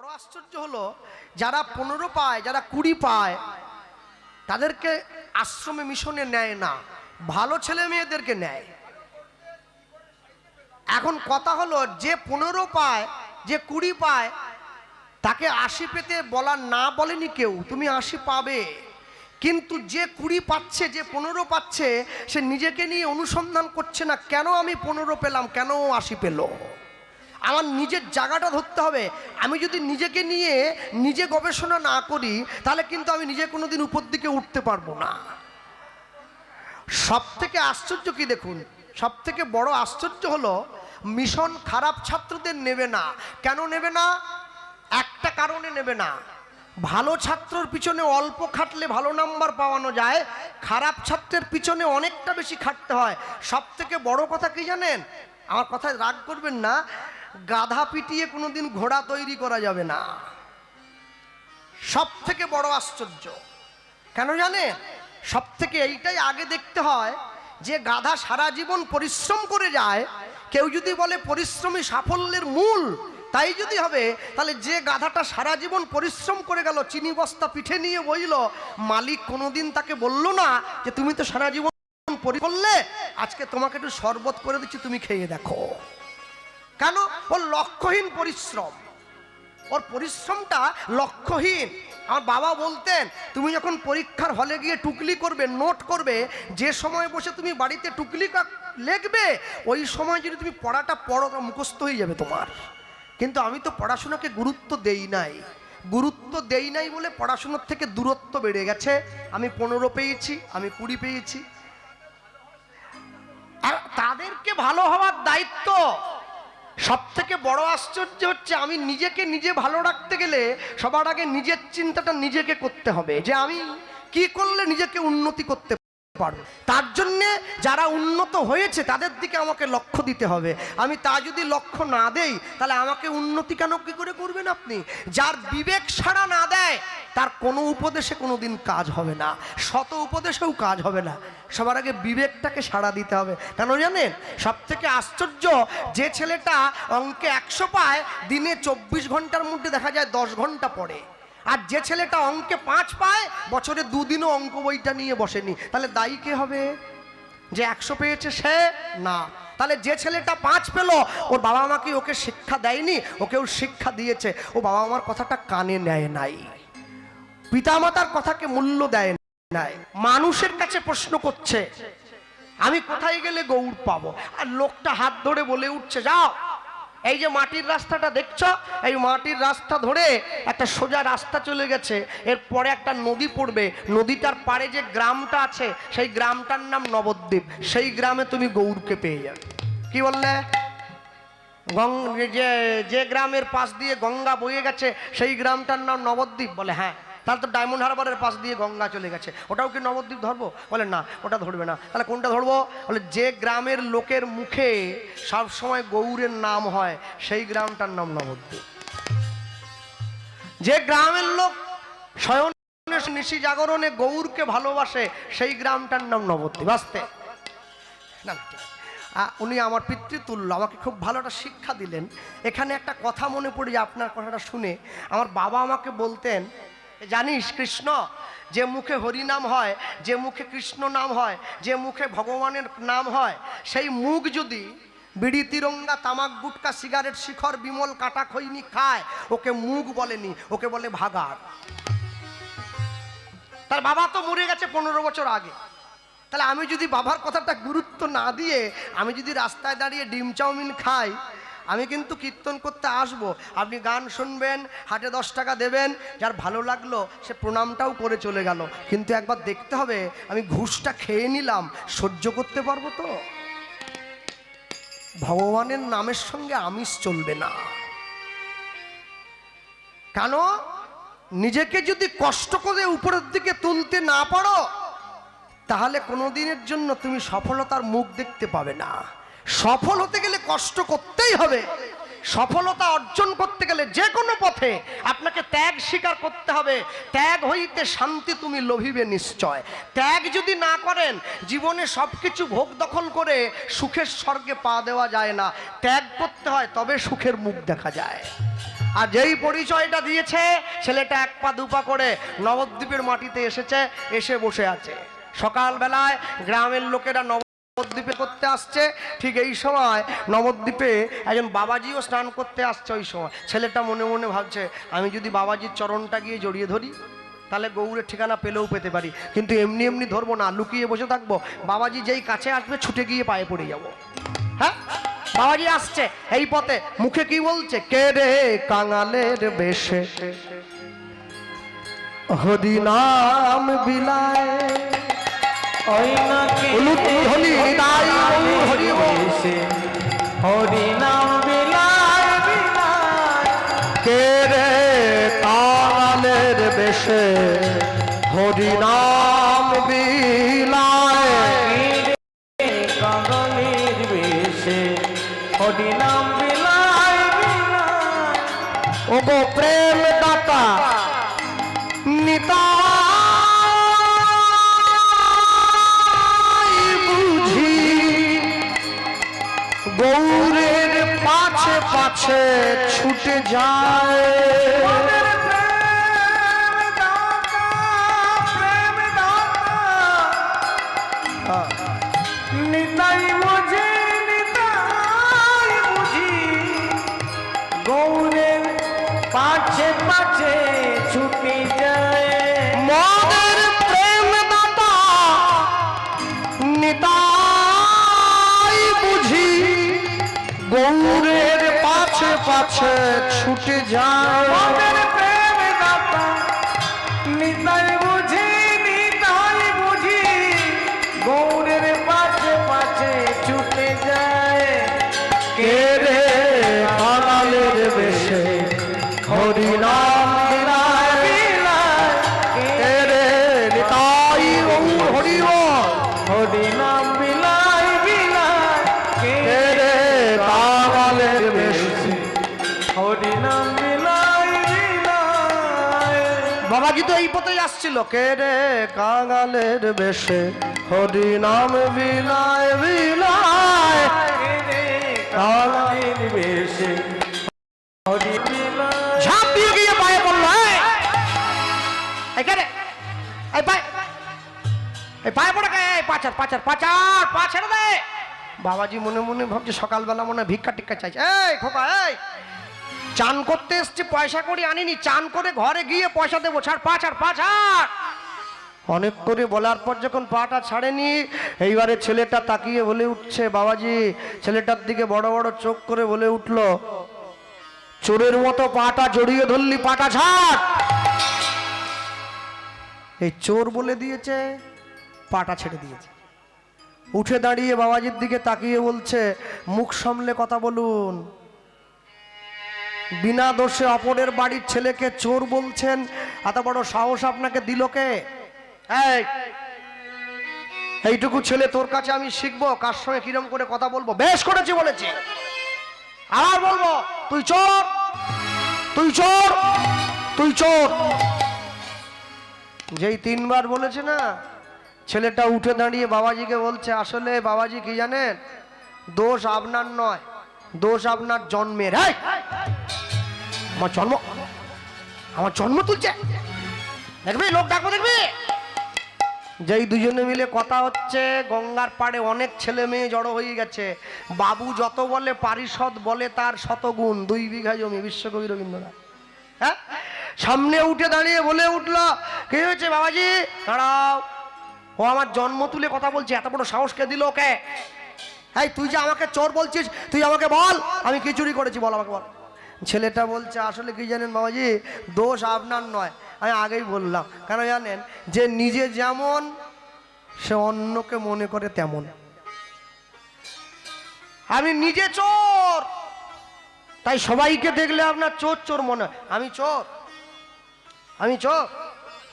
বড় আশ্চর্য হলো যারা 15 পায়, যারা 20 পায়, তাদেরকে আশ্রমে মিশনে নেয় না, ভালো ছেলে মেয়েদেরকে নেয়। এখন কথা হলো, যে 15 পায়, যে 20 পায়, তাকে 80 পেতে বলা না বলেনি কেউ, তুমি 80 পাবে। কিন্তু যে 20 পাচ্ছে, যে 15 পাচ্ছে, সে নিজেকে নিয়ে অনুসন্ধান করছে না, কেন আমি 15 পেলাম, কেন 80 পেল। আমার নিজের জায়গাটা ধরতে হবে। আমি যদি নিজেকে নিয়ে নিজে গবেষণা না করি, তাহলে কিন্তু আমি নিজে কোনোদিন উপর দিকে উঠতে পারবো না। সব থেকে আশ্চর্য কি দেখুন, সব থেকে বড় আশ্চর্য হলো মিশন খারাপ ছাত্রদের নেবে না। কেন নেবে না? একটা কারণে নেবে না। ভালো ছাত্রর পিছনে অল্প খাটলে ভালো নাম্বার পাওয়ানো যায়, খারাপ ছাত্রের পিছনে অনেকটা বেশি খাটতে হয়। সব থেকে বড় কথা কি জানেন? আমার কথায় রাগ করবেন না, গাধা পিটিয়ে কোনোদিন ঘোড়া তৈরি করা যাবে না। সব থেকে বড় আশ্চর্য কেন জানেন? সব থেকে এইটাই আগে দেখতে হয় যে গাধা সারা জীবন পরিশ্রম করে যায়। কেউ যদি বলে পরিশ্রমী সাফল্যের মূল, তাই যদি হবে, তাহলে যে গাধাটা সারা জীবন পরিশ্রম করে গেল, চিনি বস্তা পিঠে নিয়ে বইল, মালিক কোনোদিন তাকে বলল না যে তুমি তো সারা জীবন করলে, আজকে তোমাকে একটু শরবত করে দিচ্ছি, তুমি খেয়ে দেখো। কেন? ওর লক্ষ্যহীন পরিশ্রম, ওর পরিশ্রমটা লক্ষ্যহীন। আমার বাবা বলতেন, তুমি যখন পরীক্ষার হলে গিয়ে টুকলি করবে, নোট করবে, যে সময় বসে তুমি বাড়িতে টুকলি লিখবে, ওই সময় যদি তুমি পড়াটা পড়ো, মুখস্থ হয়ে যাবে তোমার। কিন্তু আমি তো পড়াশোনাকে গুরুত্ব দেই নাই, গুরুত্ব দেই নাই বলে পড়াশোনার থেকে দূরত্ব বেড়ে গেছে। আমি 15 পেয়েছি, আমি 20 পেয়েছি। আর তাদেরকে ভালো হওয়ার দায়িত্ব। সব থেকে বড় আশ্চর্য হচ্ছে, আমি নিজেকে নিজে ভালো রাখতে গেলে সবার আগে নিজের চিন্তাটা নিজেকে করতে হবে, যে আমি কি করলে নিজেকে উন্নতি করতে পারবো। তার জন্যে যারা উন্নত হয়েছে তাদের দিকে আমাকে লক্ষ্য দিতে হবে। আমি তা যদি লক্ষ্য না দেই, তাহলে আমাকে উন্নতি কেন কি করে করবেন আপনি? যার বিবেক সাড়া না দেয়, তার কোনো উপদেশে কোনোদিন কাজ হবে না, শত উপদেশেও কাজ হবে না। সবার আগে বিবেকটাকে সাড়া দিতে হবে। কেন জানেন? সব থেকে আশ্চর্য, যে ছেলেটা অঙ্কে 100 পায়, দিনে 24 ঘন্টার মধ্যে দেখা যায় 10 ঘন্টা পড়ে। আর যে ছেলেটা অঙ্কে 5 পায়, বছরে 2 দিনও অঙ্ক বইটা নিয়ে বসেনি। তাহলে দায়ী কে হবে? যে 100 পেয়েছে সে না। তাহলে যে ছেলেটা 5 পেল, ওর বাবা মাকে ওকে শিক্ষা দেয়নি, ওকেও শিক্ষা দিয়েছে, ও বাবা মার কথাটা কানে নেয় নাই, পিতামাতার কথাকে মূল্য দেয় নাই, মানুষের কাছে প্রশ্ন করছে আমি কোথায় গেলে গৌড় পাবো। আর লোকটা হাত ধরে বলে উঠছে, যাও, এই যে মাটির রাস্তাটা দেখছো, এই মাটির রাস্তা ধরে একটা সোজা রাস্তা চলে গেছে, এরপরে একটা নদী পড়বে, নদীটার পাড়ে যে গ্রামটা আছে, সেই গ্রামটার নাম নবদ্বীপ। সেই গ্রামে তুমি গৌড়কে পেয়ে যাবে। কি বললে? যে গ্রামের পাশ দিয়ে গঙ্গা বয়ে গেছে, সেই গ্রামটার নাম নবদ্বীপ। বলে হ্যাঁ। তাহলে তো ডায়মন্ড হারবারের পাশ দিয়ে গঙ্গা চলে গেছে, ওটাও কি নবদ্বীপ ধরবো? বলে না, ওটা ধরবে না। তাহলে কোনটা ধরবো? বলে যে গ্রামের লোকের মুখে সব সময় গৌরের নাম হয়, সেই গ্রামটার নাম নবদ্বীপ। যে গ্রামের লোক স্বয়ং নিশি জাগরণে গৌরকে ভালোবাসে, সেই গ্রামটার নাম নবদ্বীপ। আসতে না, উনি আমার পিতৃতুল্য, আমাকে খুব ভালো একটা শিক্ষা দিলেন। এখানে একটা কথা মনে পড়ে, যে আপনার কথাটা শুনে আমার বাবা আমাকে বলতেন, জানিস কৃষ্ণ, যে মুখে হরি নাম হয়, যে মুখে কৃষ্ণ নাম হয়, যে মুখে ভগবানের নাম হয়, সেই মুখ যদি বিড়ি তিরঙ্গা তামাক গুটকা সিগারেট শিখর বিমল কাটা খৈনি খায়, ওকে মুখ বলেনি, ওকে বলে ভাগাড়। তার বাবা তো মরে গেছে 15 বছর আগে। তাহলে আমি যদি বাবার কথাটা গুরুত্ব না দিয়ে, আমি যদি রাস্তায় দাঁড়িয়ে ডিম চাউমিন খাই, আমি কিন্তু কীর্তন করতে আসবো, আপনি গান শুনবেন, হাটে 10 টাকা দেবেন, যার ভালো লাগলো সে প্রণামটাও করে চলে গেল। কিন্তু একবার দেখতে হবে, আমি ঘুষটা খেয়ে নিলাম, সহ্য করতে পারবো তো? ভগবানের নামের সঙ্গে আমিষ চলবে না। কেন? নিজেকে যদি কষ্ট করে উপরের দিকে তুলতে না পারো, তাহলে কোনোদিনের জন্য তুমি সফলতার মুখ দেখতে পাবে না। সফল হতে গেলে কষ্ট করতেই হবে। সফলতা অর্জন করতে গেলে যে কোনো পথে আপনাকে ত্যাগ স্বীকার করতে হবে। ত্যাগ হইতে শান্তি তুমি লোভিবে নিশ্চয়। ত্যাগ যদি না করেন, জীবনে সব কিছু ভোগ দখল করে সুখের স্বর্গে পা দেওয়া যায় না। ত্যাগ করতে হয়, তবে সুখের মুখ দেখা যায়। আর যেই পরিচয়টা দিয়েছে ছেলেটা এক পা দুপা করে নবদ্বীপের মাটিতে এসেছে, এসে বসে আছে। সকালবেলায় গ্রামের লোকেরা নবদ্বীপে করতে আসছে, ঠিক এই সময় নবদ্বীপে একজন বাবাজিও স্নান করতে আসছে। ওই সময় ছেলেটা মনে মনে ভাবছে, আমি যদি বাবাজির চরণটা গিয়ে জড়িয়ে ধরি তাহলে গৌরের ঠিকানা পেলেও পেতে পারি, কিন্তু এমনি এমনি ধরবো না, লুকিয়ে বসে থাকবো। বাবাজি যেই কাছে আসবে ছুটে গিয়ে পায়ে পড়ে যাব। হ্যাঁ, বাবাজি আসছে এই পথে, মুখে কি বলছে, কে রে কাঙালের বেশে হরি নাম বিলায়, ওই না উলুধ্বনি তাই হরি বেশে হরি নাম বিলায় বিলায়, কে রে কাঙালের বেশে হরি নাম বিলায়, কাঙালের বেশে হরি নাম বিলায় বিলায়, ও গো প্রেম দাতা নিতাই বুঝি গৌরের পাছে পাছে ছুটে যায়, নিতাই বুঝি নিতাই বুঝি গৌরের পাছে পাছে ছুটি যায়, মনের প্রেম দাতা নিতাই বুঝি গৌরের পাছে পাছে ছুটে যায়, মনের প্রেম দাতা নিতাই বুঝি নিতাই বুঝি গৌরের পাছে পাছে ছুটে যায়, কে রে কাঙালের বেশে হরি নাম বিলায় বিলায়, কে রে নিতাই গৌর হরি বল, হরি নাম বিলায় বিলায়, কে রে কাঙালের বেশে। হরি নাম বিলায় বিলায়, বাবাজি তো এই পথেই আসছিল, কে রে কাঙালের বেশে হরি নাম বিলায় বিলায়, কাঙালের বেশে হরি বিলায়, ঝাঁপ দিয়ে গিয়ে পায়ে পড়লো, এখানে এই পায়ে, এই পায়ে পড়ে কে, পাচার পাচার পাচার পা ছেড়ে দে। বাবাজি মনে মনে ভাবছে সকালবেলা মনে হয় ভিক্ষা টিক্ষা চাইছে। এই খোকা, এই চান করতে এসছি, পয়সা করি আনিনি, চান করে ঘরে গিয়ে পয়সা দেবো, ছাড় পা ছাড় পা ছাড়। অনেক করে বলার পর যখন পাটা ছাড়েনি, এইবারে ছেলেটা তাকিয়ে বলে উঠছে, বাবাজি ছেলেটার দিকে বড় বড় চোখ করে বলে উঠলো, চোরের মতো পাটা জড়িয়ে ধরলি, পাটা ছাড়। এই চোর বলে দিয়েছে, পাটা ছেড়ে দিয়েছে। উঠে দাঁড়িয়ে বাবাজির দিকে তাকিয়ে বলছে, মুখ সামলে কথা বলুন, বিনা দোষে অপরের বাড়ির ছেলেকে চোর বলছেন, এত বড় সাহস আপনাকে দিল কে? এইটুকু ছেলে তোর কাছে আমি শিখবো কার সঙ্গে কিরম করে কথা বলবো। বেশ করেছি বলেছি, আবার বলবো, তুই চোর, তুই চোর, তুই চোর। যেই তিনবার বলেছে না, ছেলেটা উঠে দাঁড়িয়ে বাবাজিকে বলছে, আসলে বাবাজি কি জানেন, দোষ আপনার নয়, দোষ আপনার জন্মের। আমার জন্ম, আমার জন্ম তুলছে, দেখবি লোক ডাকবো, দেখবি। যেই দুজনে মিলে কথা হচ্ছে, গঙ্গার পাড়ে অনেক ছেলে মেয়ে জড়ো হয়ে গেছে। বাবু যত বলে পারিষদ বলে তার শতগুণ, 2 বিঘা জমি, বিশ্বকবি রবীন্দ্রনাথ। হ্যাঁ, সামনে উঠে দাঁড়িয়ে বলে উঠলো, কি হয়েছে বাবাজি, দাঁড়াও, ও আমার জন্ম তুলে কথা বলছে, এত বড় সাহস কে দিল ওকে? এই তুই যে আমাকে চোর বলছিস, তুই আমাকে বল আমি কি চুরি করেছি, বল আমাকে বল। ছেলেটা বলছে, আসলে কি জানেন বাবাজি, দোষ আপনার নয়, আমি আগেই বললাম। কেন জানেন, যে নিজে যেমন সে অন্যকে মনে করে তেমন। আমি নিজে চোর, তাই সবাইকে দেখলে আপনার চোর চোর মনে হয়। আমি চোর, আমি চোর,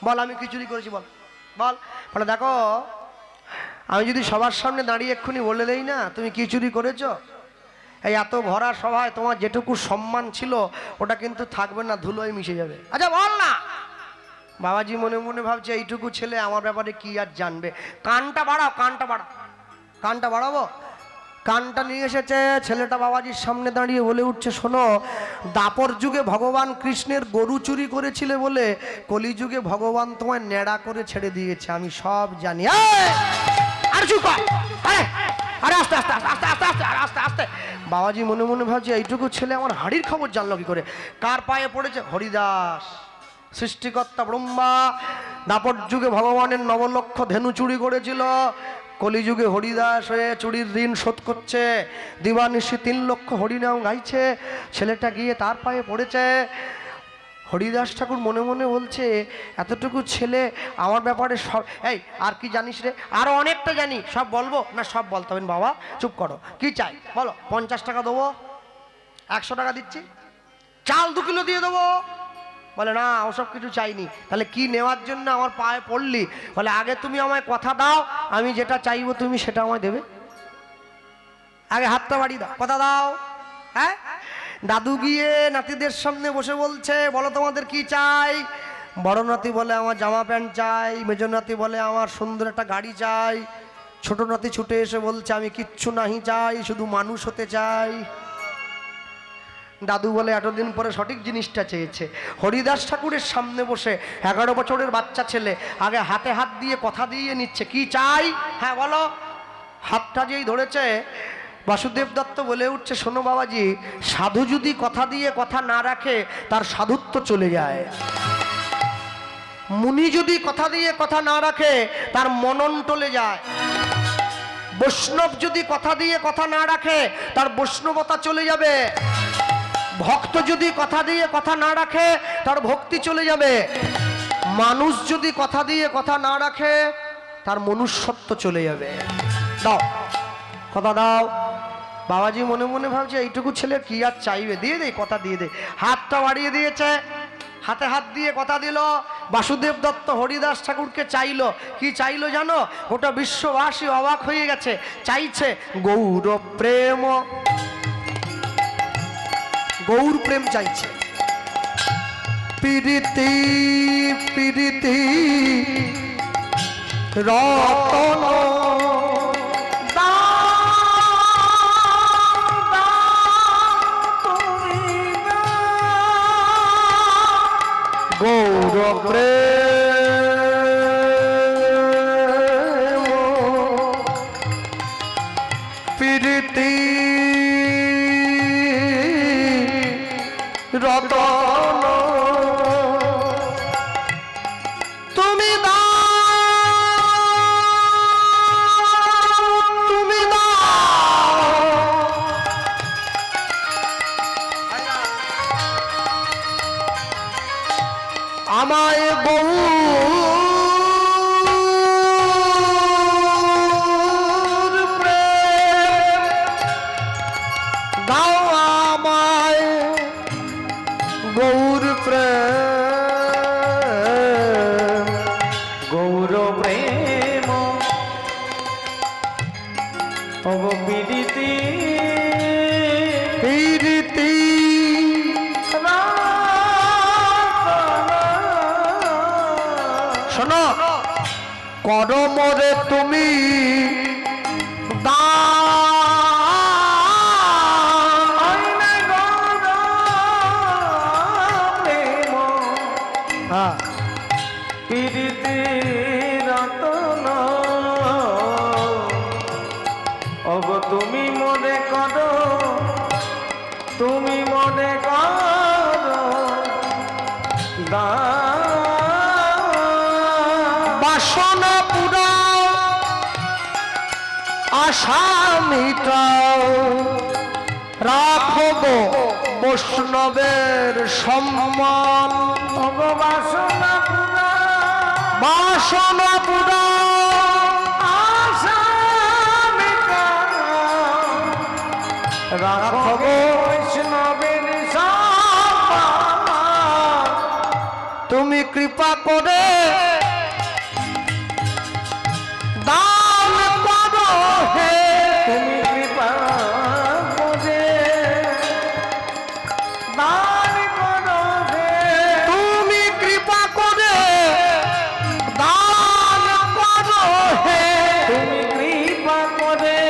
বল আমি কি চুরি করেছি, বল বল। বলে দেখো, আমি যদি সবার সামনে দাঁড়িয়ে এক্ষুনি বলে দেই না তুমি কি চুরি করেছো, এই এত ভরা সভায় তোমার যেটুকু সম্মান ছিল ওটা কিন্তু থাকবে না, ধুলোয় মিশে যাবে। আচ্ছা বল না। বাবাজি মনে মনে ভাবছে, এইটুকু ছেলে আমার ব্যাপারে কি আর জানবে। কানটা বাড়াও, কানটা বাড়াও, কানটা বাড়াবো, কানটা নিয়ে এসেছে। ছেলেটা বাবাজির সামনে দাঁড়িয়ে বলে উঠছে, শোনো, দাপর যুগে ভগবান কৃষ্ণের গরু চুরি করেছিলে বলে কলিযুগে ভগবান তোমায় ন্যাড়া করে ছেড়ে দিয়েছে, আমি সব জানি। আর চুপ কর, আরে আস্তে আস্তে আস্তে আস্তে আস্তে আস্তে আস্তে আস্তে। বাবাজি মনে মনে ভাবছে, এইটুকু ছেলে আমার হাড়ির খবর জানলো কি করে? কার পায়ে পড়েছে? হরিদাস, সৃষ্টিকর্তা ব্রহ্মা। দাপর যুগে ভগবানের নবলক্ষ ধেনু চুরি করেছিল, কলিযুগে হরিদাস হয়ে চুরির ঋণ শোধ করছে। দিবানিশি 3 লক্ষ হরিনাম গাইছে। ছেলেটা গিয়ে তার পায়ে পড়েছে। হরিদাস ঠাকুর মনে মনে বলছে, এতটুকু ছেলে আমার ব্যাপারে সব। এই আর কি জানিস রে? আরো অনেকটা জানি, সব বলবো না? সব বলতে হবে বাবা, চুপ করো। কি চাই বলো? 50 টাকা দেবো, 100 টাকা দিচ্ছি, চাল 2 কিলো দিয়ে দেবো। বলে না, ওসব কিছু চাইনি। তাহলে কি নেওয়ার জন্য আমার পায়ে পড়লি? বলে আগে তুমি আমায় কথা দাও, আমি যেটা চাইবো তুমি সেটা আমায় দেবে। আগে হাতটা বাড়িয়ে দাও, কথা দাও। হ্যাঁ, দাদু গিয়ে নাতিদের সামনে বসে বলছে, বলো তোমাদের কি চাই? বড় নাতি বলে আমার জামা প্যান্ট চাই, মেজ নাতি বলে আমার সুন্দর একটা গাড়ি চাই, ছোট নাতি ছুটে এসে বলছে আমি কিচ্ছু নাহি চাই, শুধু মানুষ হতে চাই। দাদু বলে এতদিন পরে সঠিক জিনিসটা চেয়েছে। হরিদাস ঠাকুরের সামনে বসে 11 বছরের বাচ্চা ছেলে আগে হাতে হাত দিয়ে কথা দিয়ে নিচ্ছে, কি চাই? হ্যাঁ বলো। হাতটা যেই ধরেছে, বাসুদেব দত্ত বলে উঠছে, শোনো বাবাজি, সাধু যদি কথা দিয়ে কথা না রাখে তার সাধুত্ব চলে যায়। মুনি যদি কথা দিয়ে কথা না রাখে তার মনন টলে যায়। বৈষ্ণব যদি কথা দিয়ে কথা না রাখে তার বৈষ্ণবতা চলে যাবে। ভক্ত যদি কথা দিয়ে কথা না রাখে তার ভক্তি চলে যাবে। মানুষ যদি কথা দিয়ে কথা না রাখে তার মনুষ্যত্ব চলে যাবে। দাও, কথা দাও। বাবাজি মনে মনে ভাবছে, এইটুকু ছেলে কি আর চাইবে, দিয়ে দে, কথা দিয়ে দে। হাতটা বাড়িয়ে দিয়েছে, হাতে হাত দিয়ে কথা দিল। বাসুদেব দত্ত হরিদাস ঠাকুরকে চাইলো। কি চাইলো জানো? ওটা বিশ্ববাসী অবাক হয়ে গেছে। চাইছে গৌর প্রেম, গৌর প্রেম চাইছে। প্রীতি প্রীতি রতন গৌর প্রেম প্রীতি রতন তুমি দাও, তুমি দাও। আমায় গৌর প্রেম দাও, আমায় গৌর প্রেম, গৌর প্রেম অব পীড়িতি প্রীতি শোনো, করমরে তুমি হ্যাঁ, পীড়িতি রতন অব তুমি মনে করো, তুমি মনে করো বাসনা পুরাও, আশা মিটাও, রাখব বৈষ্ণবের সম্মান। বাসনা পুরা বাসনা পুরাও, আশা মিটাও, রাখব বৈষ্ণবের সম্মান। তুমি কৃপা করে দান করো হে, তুমি কৃপা করে দান করো হে, তুমি কৃপা করে দান করো হে, তুমি কৃপা করে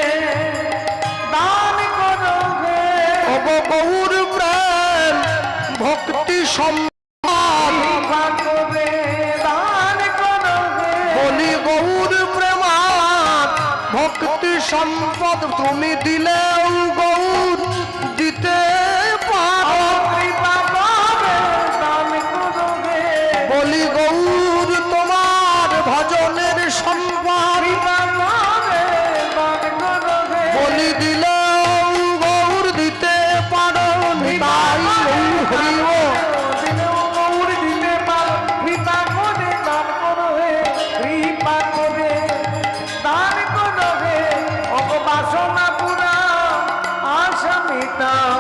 কৃপা করে দান করো হে বলি গৌর প্রেমাত ভক্তি সম্পদ তুমি দিলেও গৌর দিতে পারো। কৃপা করে দান করো হে বলি গৌর তোমার ভজনের সম্পদ কৃপা করে দান করো হে বলি দিলেও গৌর দিতে পারো। নিতাই গৌর হরি বল। দিলেও গৌর দিতে পারো কৃপা করে দান করো হে কৃপা করে দান করো হে অপবাসনা পুরা আশা মিটাও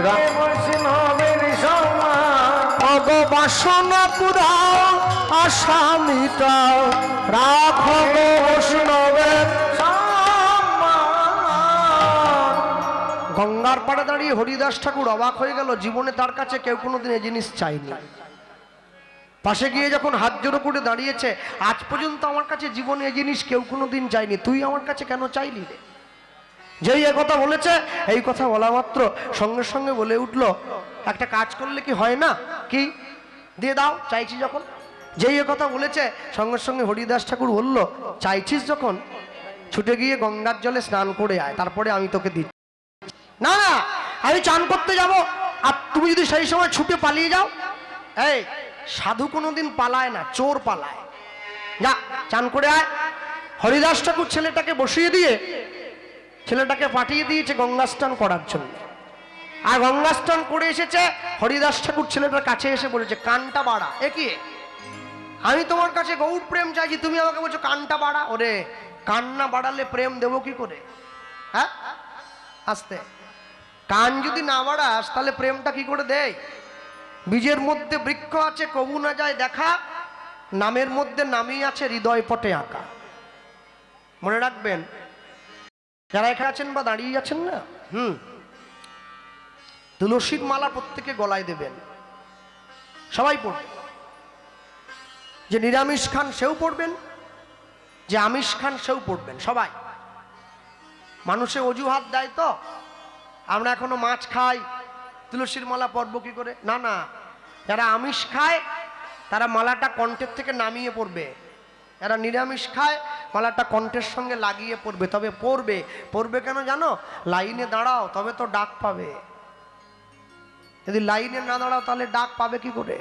রে বৈষ্ণবের সমান অগ বাসনা পুরাও আশা মিটাও রাখো গো বৈষ্ণবের। গঙ্গার পাড়ে দাঁড়িয়ে হরিদাস ঠাকুর অবাক হয়ে গেল, জীবনে তার কাছে কেউ কোনোদিন এই জিনিস চাইনি। পাশে গিয়ে যখন হাত জোড়ো করে দাঁড়িয়েছে, আজ পর্যন্ত আমার কাছে জীবনে এই জিনিস কেউ কোনোদিন চাইনি, তুই আমার কাছে কেন চাইলি রে? যেই এ কথা বলেছে, এই কথা বলা মাত্র সঙ্গে সঙ্গে বলে উঠল, একটা কাজ করলে কি হয় না, কি দিয়ে দাও চাইছি যখন। যেই এ কথা বলেছে সঙ্গে সঙ্গে হরিদাস ঠাকুর বলল, চাইছিস যখন ছুটে গিয়ে গঙ্গার জলে স্নান করে আয়, তারপরে আমি তোকে দিচ্ছি। না না, আমি চান করতে যাব, আর তুমি যদি সেই সময় ছুটে পালিয়ে যাও। এই সাধু কোনোদিন পালায় না, চোর পালায়। যা চান করে আয়। হরিদাস ঠাকুর ছেলেটাকে বসিয়ে দিয়ে ছেলেটাকে পাঠিয়ে দিয়েছে গঙ্গা স্নান করার জন্য। আর গঙ্গা স্নান করে এসেছে, হরিদাস ঠাকুর ছেলেটার কাছে এসে বলেছে, কানটা বাড়া। এ কি, আমি তোমার কাছে গৌর প্রেম চাইছি, তুমি আমাকে বলছো কানটা বাড়া। ওরে কান না বাড়ালে প্রেম দেবো কি করে? হ্যাঁ আস্তে, কান যদি না বাড়াস তাহলে প্রেমটা কি করে দেয়? বীজের মধ্যে বৃক্ষ আছে কবু না যায় দেখা, নামের মধ্যে নামই আছে হৃদয় পটে আঁকা। মনে রাখবেন, যারা এখানে আছেন বা দাঁড়িয়ে আছেন না, তুলসীর মালা প্রত্যেকে গলায় দেবেন, সবাই পড়বেন। যে নিরামিষ খান সেও পড়বেন, যে আমিষ খান সেও পড়বেন, সবাই। মানুষে অজুহাত দেয় তো, আমরা এখনো মাছ খাই, তুলসীর মালা পরব কি করে? না না, যারা আমিষ খায় তারা মালাটা কণ্ঠের থেকে নামিয়ে পড়বে, যারা নিরামিষ খায় মালাটা কণ্ঠের সঙ্গে লাগিয়ে পড়বে। তবে পড়বে, পড়বে কেন জানো? লাইনে দাঁড়াও তবে তো ডাক পাবে, যদি লাইনে না দাঁড়াও তাহলে ডাক পাবে কি করে?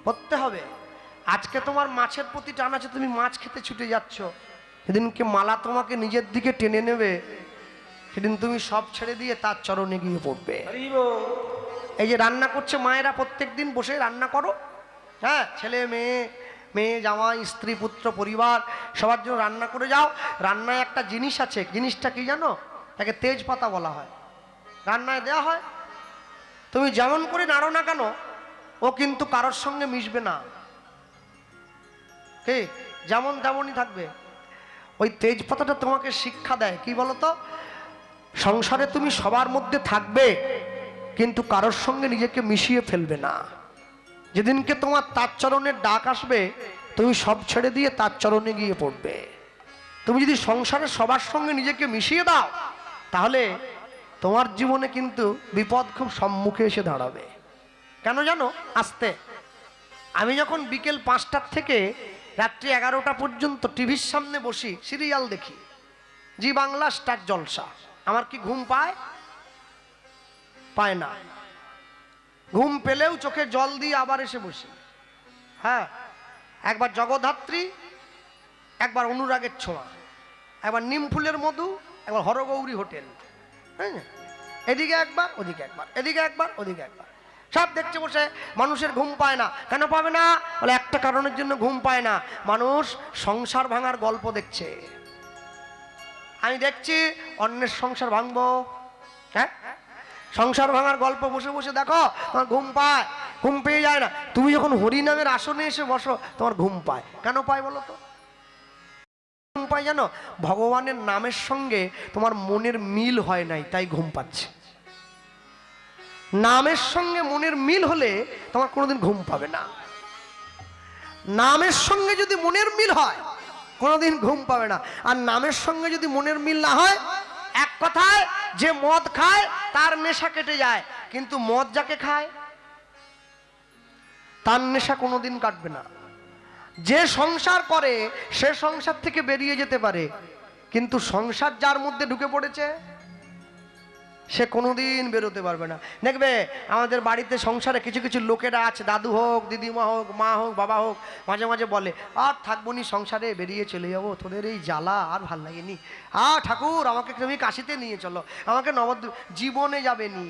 পড়তে হবে। আজকে তোমার মাছের প্রতি টান আছে, তুমি মাছ খেতে ছুটে যাচ্ছ, সেদিনকে মালা তোমাকে নিজের দিকে টেনে নেবে, সেদিন তুমি সব ছেড়ে দিয়ে তার চরণে গিয়ে পড়বে। এই যে রান্না করছে মায়েরা, প্রত্যেক দিন বসে রান্না করো, হ্যাঁ, ছেলে মেয়ে, মেয়ে জামাই স্ত্রী পুত্র পরিবার সবার জন্য রান্না করে যাও। রান্নায় একটা জিনিস আছে, জিনিসটা কি জানো? তাকে তেজপাতা বলা হয়, রান্নায় দেওয়া হয়। তুমি যেমন করে নাড়ো না কেন, ও কিন্তু কারোর সঙ্গে মিশবে না, কে যেমন তেমনই থাকবে। ওই তেজপাতাটা তোমাকে শিক্ষা দেয় কি বলতো? সংসারে তুমি সবার মধ্যে থাকবে, কিন্তু কারোর সঙ্গে নিজেকে মিশিয়ে ফেলবে না। যেদিনকে তোমার তার চরণের ডাক আসবে, তুমি সব ছেড়ে দিয়ে তার চরণে গিয়ে পড়বে। তুমি যদি সংসারে সবার সঙ্গে নিজেকে মিশিয়ে দাও, তাহলে তোমার জীবনে কিন্তু বিপদ খুব সম্মুখে এসে দাঁড়াবে। কেন জানো? আসতে, আমি যখন বিকেল 5টা থেকে রাত্রি 11টা পর্যন্ত টিভির সামনে বসি, সিরিয়াল দেখি, জি বাংলা স্টার জলসা, আমার কি ঘুম পায়? পায় না। ঘুম পেলেও চোখে জল দিয়ে আবার এসে বসি। হ্যাঁ, একবার জগদ্ধাত্রী, একবার অনুরাগের ছোঁয়া, একবার নিমফুলের মধু, একবার হরগৌরী হোটেল, হ্যাঁ, এদিকে একবার ওদিকে একবার, এদিকে একবার ওদিকে একবার, সব দেখছে বসে। মানুষের ঘুম পায় না। কেন পাবে না? বলে একটা কারণের জন্য ঘুম পায় না, মানুষ সংসার ভাঙার গল্প দেখছে। আমি দেখছি অন্যের সংসার ভাঙবো, হ্যাঁ, সংসার ভাঙার গল্প বসে বসে দেখো, তোমার ঘুম পায়, ঘুম পেয়ে যায় না। তুমি যখন হরি নামের আসনে এসে বসো, তোমার ঘুম পায়। কেন পায় বলো তো? ঘুম পায় জানো? ভগবানের নামের সঙ্গে তোমার মনের মিল হয় নাই, তাই ঘুম পাচ্ছে। নামের সঙ্গে মনের মিল হলে তোমার কোনোদিন ঘুম পাবে না। নামের সঙ্গে যদি মনের মিল হয়, কোনোদিন ঘুম পাবে না। আর নামের সঙ্গে যদি মনের মিল না হয়, এক কথায় যে মদ খায় তার নেশা কেটে যায়, কিন্তু মদ যাকে খায়, তার নেশা কোনোদিন কাটবে না। যে সংসার করে সে সংসার থেকে বেরিয়ে যেতে পারে, কিন্তু সংসার যার মধ্যে ঢুকে পড়েছে সে কোনোদিন বেরোতে পারবে না। দেখবে আমাদের বাড়িতে সংসারে কিছু কিছু লোকেরা আছে, দাদু হোক, দিদিমা হোক, মা হোক, বাবা হোক, মাঝে মাঝে বলে আর থাকবো নি সংসারে, বেরিয়ে চলে যাবো, তোদের এই জ্বালা আর ভাল লাগেনি, ঠাকুর আমাকে তুমি কাশিতে নিয়ে চলো, আমাকে নবদ্বীপ। জীবনে যাবে নি।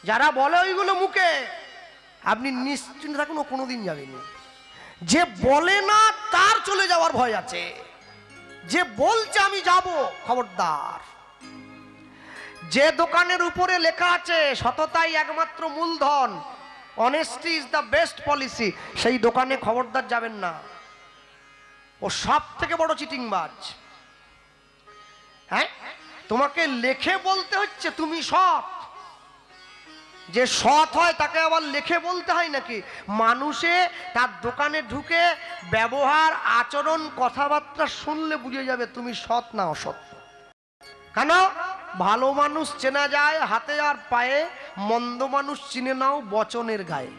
যারা বলে ওইগুলো মুখে, আপনি নিশ্চিন্ত থাকুন ও কোনোদিন যাবেনি। যে বলে না তার চলে যাওয়ার ভয় আছে, যে বলছে আমি যাব, খবরদার। যে দোকানের উপরে লেখা আছে সততাই একমাত্র মূলধন, honesty is the best policy, সেই দোকানে খবরদার যাবেন না। ও সব থেকে বড় চিটিংবাজ। হ্যাঁ, তোমাকে লেখে বলতে হচ্ছে তুমি সৎ। যে সৎ হয় তাকে আবার লেখে বলতে হয় নাকি? মানুষে তার দোকানে ঢুকে ব্যবহার, আচরণ, কথাবার্তা শুনলে বুঝে যাবে তুমি সৎ না অসৎ। কেন? ভালো মানুষ চেনা যায় হাতে আর পায়ে, মন্দ মানুষ চিনে নাও বচনের গায়ে।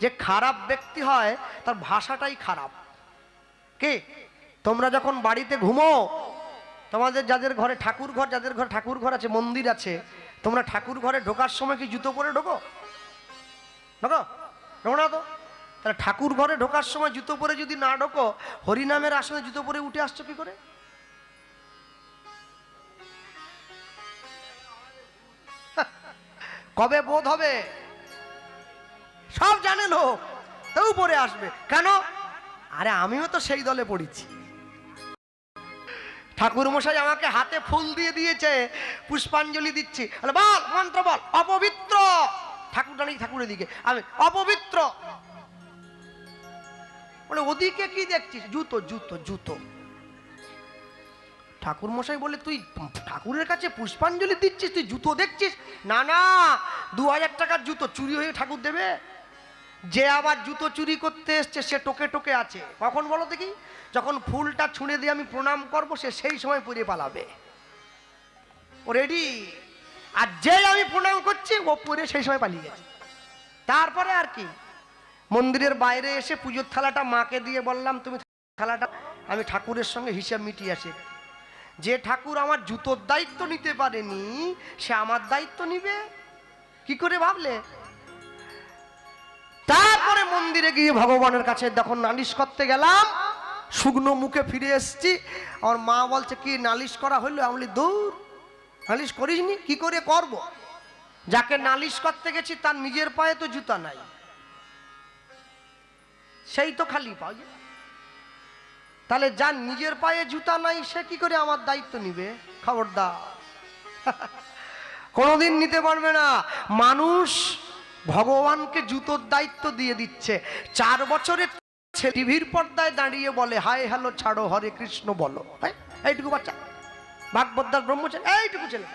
যে খারাপ ব্যক্তি হয় তার ভাষাটাই খারাপ। কে? তোমরা যখন বাড়িতে ঘুমো, তোমাদের যাদের ঘরে ঠাকুর ঘর, যাদের ঘরে ঠাকুর ঘর আছে, মন্দির আছে, তোমরা ঠাকুর ঘরে ঢোকার সময় কি জুতো পরে ঢোকো? ঢোকো? ঢোকো না তো? তাহলে ঠাকুর ঘরে ঢোকার সময় জুতো পরে যদি না ঢোকো, হরিনামের আসনে জুতো পরে উঠে আসছো কি করে? কবে বোধ হবে? সব জানে লোক, তাও পরে আসবে কেন? আরে আমিও তো সেই দলে পড়েছি। ঠাকুর মশাই আমাকে হাতে ফুল দিয়ে দিয়েছে, পুষ্পাঞ্জলি দিচ্ছি, বল মন্ত্র বল, অপবিত্র। ঠাকুর দাঁড়িয়ে ঠাকুরের দিকে, আমি অপবিত্র। বলে ওদিকে কি দেখছিস? জুতো জুতো জুতো। ঠাকুর মশাই বলে তুই ঠাকুরের কাছে পুষ্পাঞ্জলি দিচ্ছিস, তুই জুতো দেখছিস? না না, 2000 টাকার জুতো চুরি হয়ে ঠাকুর দেবে? যে আবার জুতো চুরি করতে এসছে সে টোকে টোকে আছে। কখন বলো দেখি? যখন ফুলটা ছুঁড়ে দিয়ে আমি প্রণাম করব, সে সেই সময় পরে পালাবে, ও রেডি। আর যে আমি প্রণাম করছি ও পরে সেই সময় পালিয়ে গেছে। তারপরে আর কি, মন্দিরের বাইরে এসে পুজোর থালাটা মাকে দিয়ে বললাম তুমি থালাটা, আমি ঠাকুরের সঙ্গে হিসাব মিটিয়ে আসি। যে ঠাকুর আমার জুতোর দায়িত্ব নিতে পারেনি সে আমার দায়িত্ব নিবে কি করে ভাবলে? তারপরে মন্দিরে গিয়ে ভগবানের কাছে যখন নালিশ করতে গেলাম, শুকনো মুখে ফিরে এসেছি। আমার মা বলছে কি নালিশ করা হইলো? আমি বলি দূর, নালিশ করিসনি, কি করে করব? যাকে নালিশ করতে গেছি তার নিজের পায়ে তো জুতা নাই, সেই তো খালি পায়ে। তাহলে যার নিজের পায়ে জুতা নাই সে কি করে আমার দায়িত্ব নিবে? খবরদার, কোনোদিন নিতে পারবে না। মানুষ ভগবানকে জুতোর দায়িত্ব দিয়ে দিচ্ছে। 4 বছরের টিভির পর্দায় দাঁড়িয়ে বলে হাই হ্যালো ছাড়ো, হরে কৃষ্ণ বলো। এইটুকু বাচ্চা, ভাগবত ব্রহ্মচারী, এইটুকু ছেলে।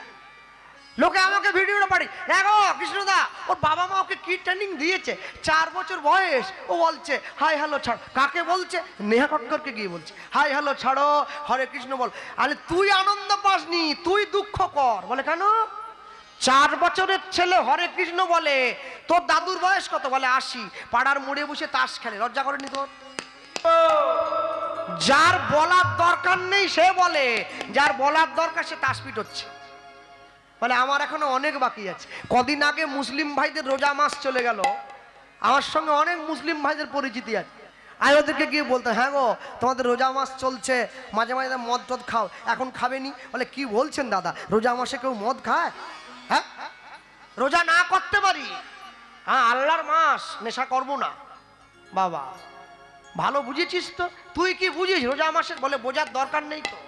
লোকে আমাকে ভিডিওটা পারি, দেখো কৃষ্ণদা ওর বাবা মা ওকে কি ট্রেনিং দিয়েছে, 4 বছর বয়স, ও বলছে হাই হ্যালো ছাড়ো। কাকে বলছে? নেহা কক্করকে গিয়ে বলছে হাই হ্যালো ছাড়ো, হরে কৃষ্ণ বল। আরে তুই আনন্দ পাসনি, তুই দুঃখ কর। বলে কেন? 4 বছরের ছেলে হরে কৃষ্ণ বলে, তোর দাদুর বয়স কত? বলে 80, পাড়ার মোড়ে বসে তাস খেলে, লজ্জা করেনি তোর? যার বলার দরকার নেই সে বলে, যার বলার দরকার সে তাস পিটোচ্ছে। বলে আমার এখনো অনেক বাকি আছে। কদিন আগে মুসলিম ভাইদের রোজা মাস চলে গেল, আমার সঙ্গে অনেক মুসলিম ভাইদের পরিচিতি আছে। আমি ওদেরকে গিয়ে বলতে, হ্যাঁ গো তোমাদের রোজা মাস চলছে, মাঝে মাঝে মদ টদ খাও, এখন খাবেনি? বলে কি বলছেন দাদা, রোজা মাসে কেউ মদ খায়? হ্যাঁ, রোজা না করতে পারি, হ্যাঁ আল্লাহর মাস, নেশা করবো না। বাবা ভালো বুঝেছিস তো, তুই কি বুঝিস রোজা মাসের? বলে বোঝার দরকার নেই তো,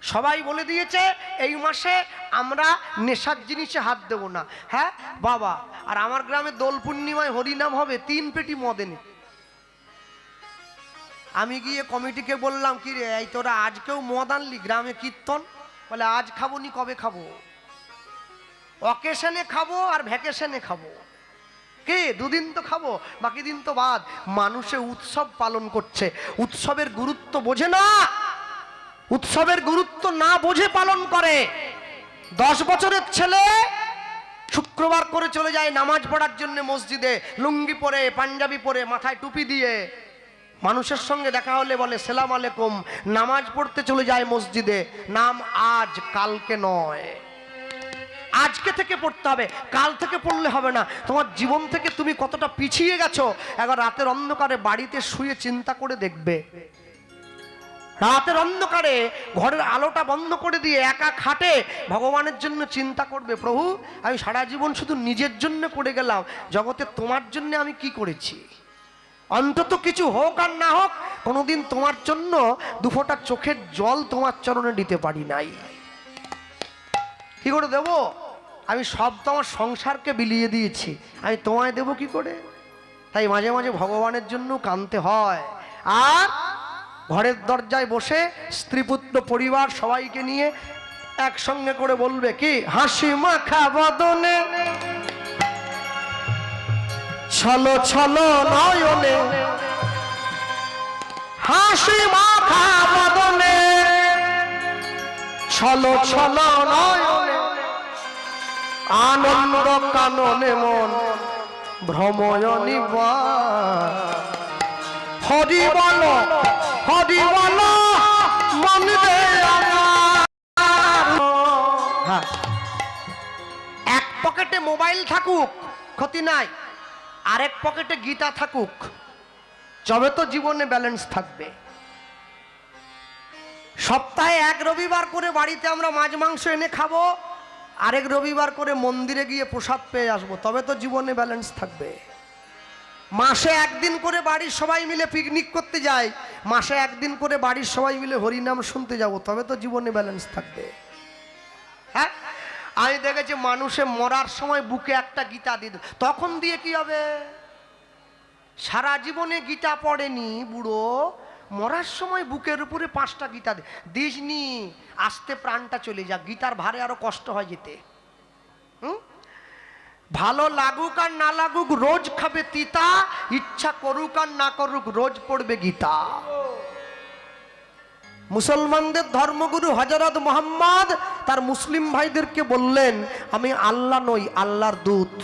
সবাই বলে দিয়েছে এই মাসে আমরা নেশার জিনিসে হাত দেব না। হ্যাঁ বাবা, আর আমার গ্রামে দোল পূর্ণিমায় হরিনাম হবে, 3 পেটি মদ এনে। আমি গিয়ে কমিটিকে বললাম কি রে এই তোরা আজকেও মদ আনলি, গ্রামে কীর্তন? বলে আজ খাবো নি, কবে খাবো? অকেশনে খাবো আর ভ্যাকেশনে খাবো। কে 2 দিন তো খাবো, বাকি দিন তো বাদ। মানুষে উৎসব পালন করছে, উৎসবের গুরুত্ব বোঝে না, উৎসবের গুরুত্ব না বোঝে পালন করে। 10 বছরের ছেলে শুক্রবার করে চলে যায় নামাজ পড়ার জন্য মসজিদে, লুঙ্গি পরে, পাঞ্জাবি পরে, মাথায় টুপি দিয়ে। মানুষের সঙ্গে দেখা হলে বলে সালাম আলাইকুম, নামাজ পড়তে চলে যায় মসজিদে। নাম আজ, কালকে নয়। আজকে থেকে পড়তে হবে, কাল থেকে পড়লে হবে না। তোমার জীবন থেকে তুমি কতটা পিছিয়ে গেছো একবার রাতের অন্ধকারে বাড়িতে শুয়ে চিন্তা করে দেখবে। রাতের অন্ধকারে ঘরের আলোটা বন্ধ করে দিয়ে একা খাটে ভগবানের জন্য চিন্তা করবে, প্রভু আমি সারা জীবন শুধু নিজের জন্য করে গেলাম, জগতে তোমার জন্য আমি কি করেছি? অন্তত কিছু হোক আর না হোক, কোনোদিন তোমার জন্য দুফোঁটা চোখের জল তোমার চরণে দিতে পারি নাই। কি করে দেব? আমি সব তো আমার সংসারকে বিলিয়ে দিয়েছি, আমি তোমায় দেব কি করে? তাই মাঝে মাঝে ভগবানের জন্য কাঁদতে হয়। আর ঘরের দরজায় বসে স্ত্রী পুত্র পরিবার সবাইকে নিয়ে একসঙ্গে করে বলবে কি, হাসি মাখা বদনে ছলো ছলো নয়নে, হাসি মাখা বদনে ছলো ছলো নয়নে, আনন্দ কাননে মন ভ্রময়নি হরি বল, হরি বল মন দে আমার। হ্যাঁ, এক পকেটে মোবাইল থাকুক ক্ষতি নাই, আরেক পকেটে গীতা থাকুক, তবে তো জীবনে ব্যালেন্স থাকবে। সপ্তাহে এক রবিবার করে বাড়িতে আমরা মাছ মাংস এনে খাবো, আরেক রবিবার করে মন্দিরে গিয়ে প্রসাদ পেয়ে আসবো, তবে তো জীবনে ব্যালেন্স থাকবে। মাসে একদিন করে বাড়ির সবাই মিলে পিকনিক করতে যাই, মাসে একদিন করে বাড়ির সবাই মিলে হরিনাম শুনতে যাব, তবে তো জীবনে ব্যালেন্স থাকবে। হ্যাঁ, আমি দেখেছি মানুষে মরার সময় বুকে একটা গীতা দিয়ে, তখন দিয়ে কি হবে? সারা জীবনে গীতা পড়েনি বুড়ো, মরার সময় বুকের উপরে 5টা গীতা দিসনি, আস্তে প্রাণটা চলে যাক, গীতার ভারে আরো কষ্ট হয় যেতে। ভালো লাগুক আর না লাগুক রোজ খাবে তিতা, ইচ্ছা করুক আর না করুক রোজ পড়বে গীতা। মুসলমানদের ধর্মগুরু হযরত মুহাম্মদ তার মুসলিম ভাইদেরকে বললেন, আমি আল্লাহ নই, আল্লাহর দূত।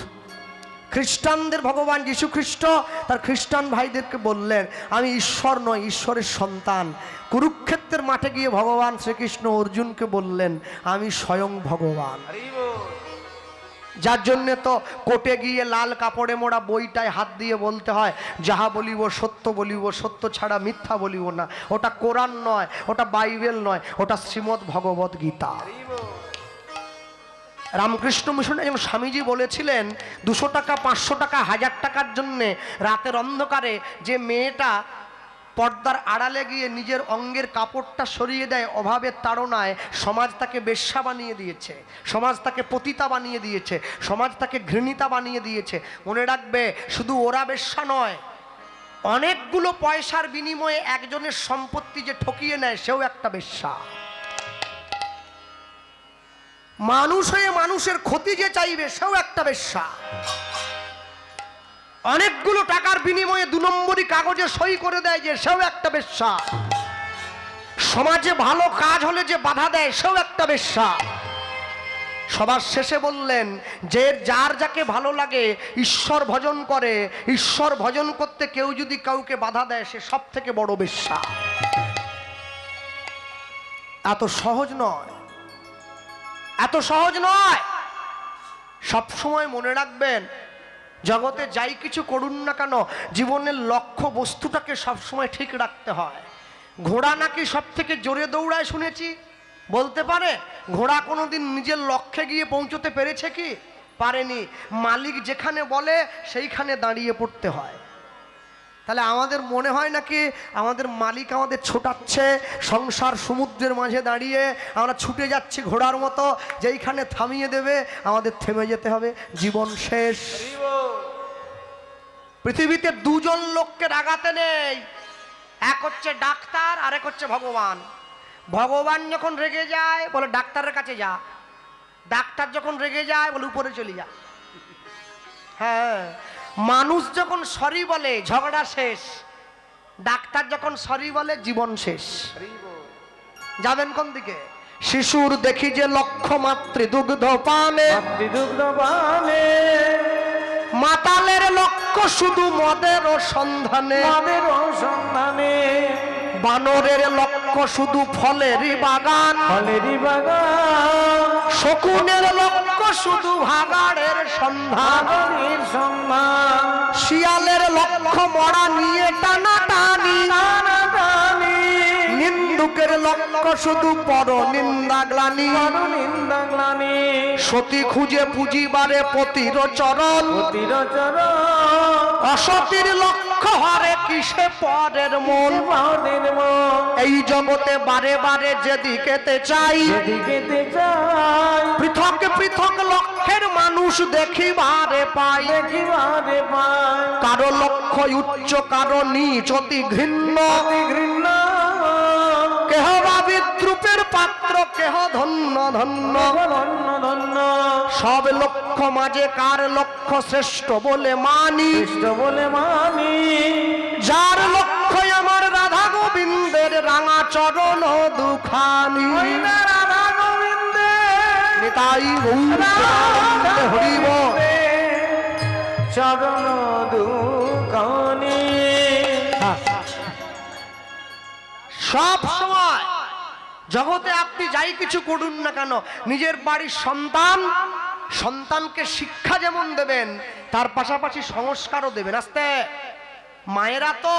খ্রিস্টানদের ভগবান যীশু খ্রিস্ট তার খ্রিস্টান ভাইদেরকে বললেন, আমি ঈশ্বর নই, ঈশ্বরের সন্তান। কুরুক্ষেত্রের মাঠে গিয়ে ভগবান শ্রীকৃষ্ণ অর্জুনকে বললেন, আমি স্বয়ং ভগবান। যার জন্যে তো কোর্টে গিয়ে লাল কাপড়ে মোড়া বইটায় হাত দিয়ে বলতে হয়, যাহা বলিব সত্য বলিব, সত্য ছাড়া মিথ্যা বলিব না। ওটা কোরআন নয়, ওটা বাইবেল নয়, ওটা শ্রীমদ্ ভগবত গীতা। রামকৃষ্ণ মিশনে যেমন স্বামীজি বলেছিলেন, 200 টাকা 500 টাকা 1000 টাকার জন্যে রাতের অন্ধকারে যে মেয়েটা পর্দার আড়ালে গিয়ে নিজের অঙ্গের কাপড়টা সরিয়ে দেয় অভাবের তাড়নায়, সমাজ তাকে বেশ্যা বানিয়ে দিয়েছে, সমাজ তাকে পতিতা বানিয়ে দিয়েছে, সমাজ তাকে ঘৃণিতা বানিয়ে দিয়েছে। মনে রাখবে, শুধু ওরা বেশ্যা নয়, অনেকগুলো পয়সার বিনিময়ে একজনের সম্পত্তি যে ঠকিয়ে নেয় সেও একটা বেশ্যা। মানুষ হয়ে মানুষের ক্ষতি যে চাইবে সেও একটা বেশ্যা। অনেকগুলো টাকার বিনিময়ে 2 নম্বরই কাগজে সই করে দেয় যে সেও একটা বেশ্যা। সমাজে ভালো কাজ হলে যে বাধা দেয় সেও একটা বেশ্যা। সবার শেষে বললেন, যে যার যাকে ভালো লাগে ঈশ্বর ভজন করে, ঈশ্বর ভজন করতে কেউ যদি কাউকে বাধা দেয় সে সব থেকে বড় বেশ্যা। এত সহজ নয়, এত সহজ নয়। সব সময় মনে রাখবেন, জগতে যাই কিছু করুন না কেন, জীবনের লক্ষ্য বস্তুটাকে সবসময় ঠিক রাখতে হয়। ঘোড়া নাকি সব থেকে জোরে দৌড়ায় শুনেছি, বলতে পারে? ঘোড়া কোনোদিন নিজের লক্ষ্যে গিয়ে পৌঁছতে পেরেছে কি? পারেনি। মালিক যেখানে বলে সেইখানে দাঁড়িয়ে পড়তে হয়। তাহলে আমাদের মনে হয় নাকি আমাদের মালিক আমাদের ছোটাচ্ছে, সংসার সমুদ্রের মাঝে দাঁড়িয়ে আমরা ছুটে যাচ্ছি ঘোড়ার মতো, যেইখানে থামিয়ে দেবে আমাদের থেমে যেতে হবে, জীবন শেষ। পৃথিবীতে 2 জন লোককে রাগাতে নেই, এক হচ্ছে ডাক্তার আর এক হচ্ছে ভগবান। ভগবান যখন রেগে যায় বলে ডাক্তারের কাছে যা, ডাক্তার যখন রেগে যায় বলে উপরে চলে যা। হ্যাঁ, মানুষ যখন সরি বলে ঝগড়া শেষ, ডাক্তার যখন সরি বলে জীবন শেষ। যাবেন কোন দিকে? শিশুর দেখি যে লক্ষ মাতৃ দুগ্ধ পানে, মাতৃদুগ্ধ পানে, মাতালের লক্ষ্য শুধু মদের সন্ধানে, মদের সন্ধানে, বানরের লক্ষ্য শুধু ফলেরই বাগান, ফলেরই বাগান, শকুনের লক্ষ্য শুধু ভাগাড়ের সন্ধান, ভাগের সন্ধান, শিয়ালের লক্ষ্য মরা নিয়ে টানা টানি, টানাটানি, নিন্দুকের লক্ষ্য শুধু পর নিন্দা গ্লানি, নিন্দা গ্লানি, সতী খুঁজে পুঁজিবারে পতির চরণ, চিরচর অসতীর লক্ষ্য হরে কিসে পরের মন, পদের মন, এই জগতে বারে বারে যেদিকেতে চাই, যেদিকেতে চাই, পৃথক পৃথক লক্ষ্যের মানুষ দেখিবারে পাই, দেখিবারে পাই, কারো লক্ষ্য উচ্চ কারো নিচ অতি ঘৃণ্য, অতি ঘৃণ্য, কেহ বা বিদ্রুপের পাত্র কেহ ধন্য ধন্য, ধন্য ধন্য, সব লক্ষ্য মাঝে কার লক্ষ্য শ্রেষ্ঠ বলে মানি, কৃষ্ণ বলে মানি, যার লক্ষ্য আমার রাধা গোবিন্দের রাঙা চরণ দুখানি, রাধা গোবিন্দে, নিতাই গৌর হরিব। চরণ দুখানি। সব সময় জগতে আপনি যাই কিছু করুন না কেন, নিজের বাড়ির সন্তান, সন্তানকে শিক্ষা যেমন দেবেন তার পাশাপাশি সংস্কারও দেবেন। আস্তে মায়েরা তো,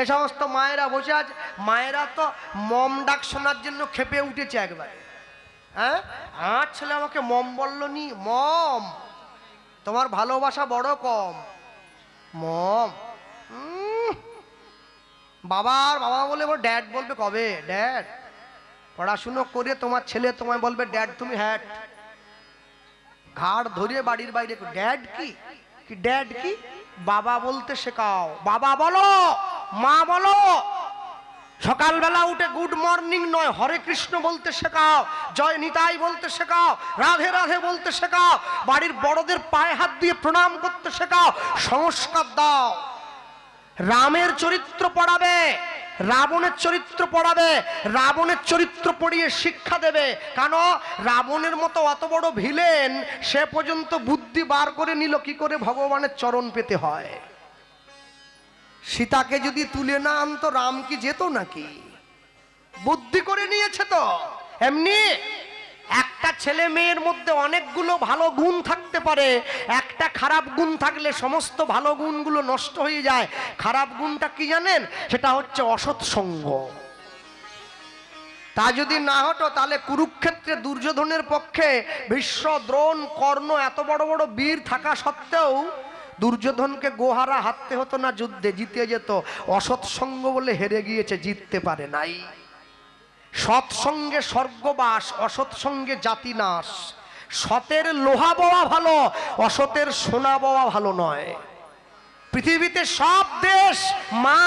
এ সমস্ত মায়েরা বসে আছে, মায়েরা তো মম ডাক শোনার জন্য খেপে উঠেছে একবার। হ্যাঁ, আমার ছেলে আমাকে মম বললো নি, মম তোমার ভালোবাসা বড় কম, মম বাবার বাবা বলে ড্যাড বলবে কবে? ড্যাড পড়াশুনো করে তোমার ছেলে তোমায় বলবে ড্যাড, তুমি হ্যাট ঘাড় ধরিয়ে বাড়ির বাইরে, ড্যাড কি কি ড্যাড কি? বাবা বলতে শেখাও, বাবা বলো, মা বলো। সকালবেলা উঠে গুড মর্নিং নয়, হরে কৃষ্ণ বলতে শেখাও, জয় নিতাই বলতে শেখাও, রাধে রাধে বলতে শেখাও, বাড়ির বড়দের পায়ে হাত দিয়ে প্রণাম করতে শেখাও, সংস্কার দাও। রামের চরিত্র পড়াবে, রাবণের চরিত্র পড়াবে, রাবণের চরিত্র পড়িয়ে শিক্ষা দেবে। কেন? রাবণের মতো অত বড় ভিলেন সে পর্যন্ত বুদ্ধি বার করে নিল কি করে ভগবানের চরণ পেতে হয়। সীতাকে যদি তুলে না আনতো রাম কি যেত নাকি? বুদ্ধি করে নিয়েছে তো। এমনি একটা ছেলে মেয়ের মধ্যে অনেকগুলো ভালো গুণ থাকতে পারে, একটা খারাপ গুণ থাকলে সমস্ত ভালো গুণগুলো নষ্ট হয়ে যায়। খারাপ গুণটা কি জানেন? সেটা হচ্ছে অসৎ সঙ্গ। তা যদি না হতো তাহলে কুরুক্ষেত্রে দুর্যোধনের পক্ষে ভীষ্ম, দ্রোণ, কর্ণ এত বড় বড় বীর থাকা সত্ত্বেও দুর্যোধনকে গোহারা হারতে হতো না, যুদ্ধে জিতে যেত। অসৎ সঙ্গ বলে হেরে গিয়েছে, জিততে পারে নাই। সৎসঙ্গে স্বর্গবাস, অসৎ সঙ্গে জাতি নাশ। সতের লোহা বওয়া ভালো, অসতের সোনা বওয়া ভালো নয়। পৃথিবীতে সব দেশ মা,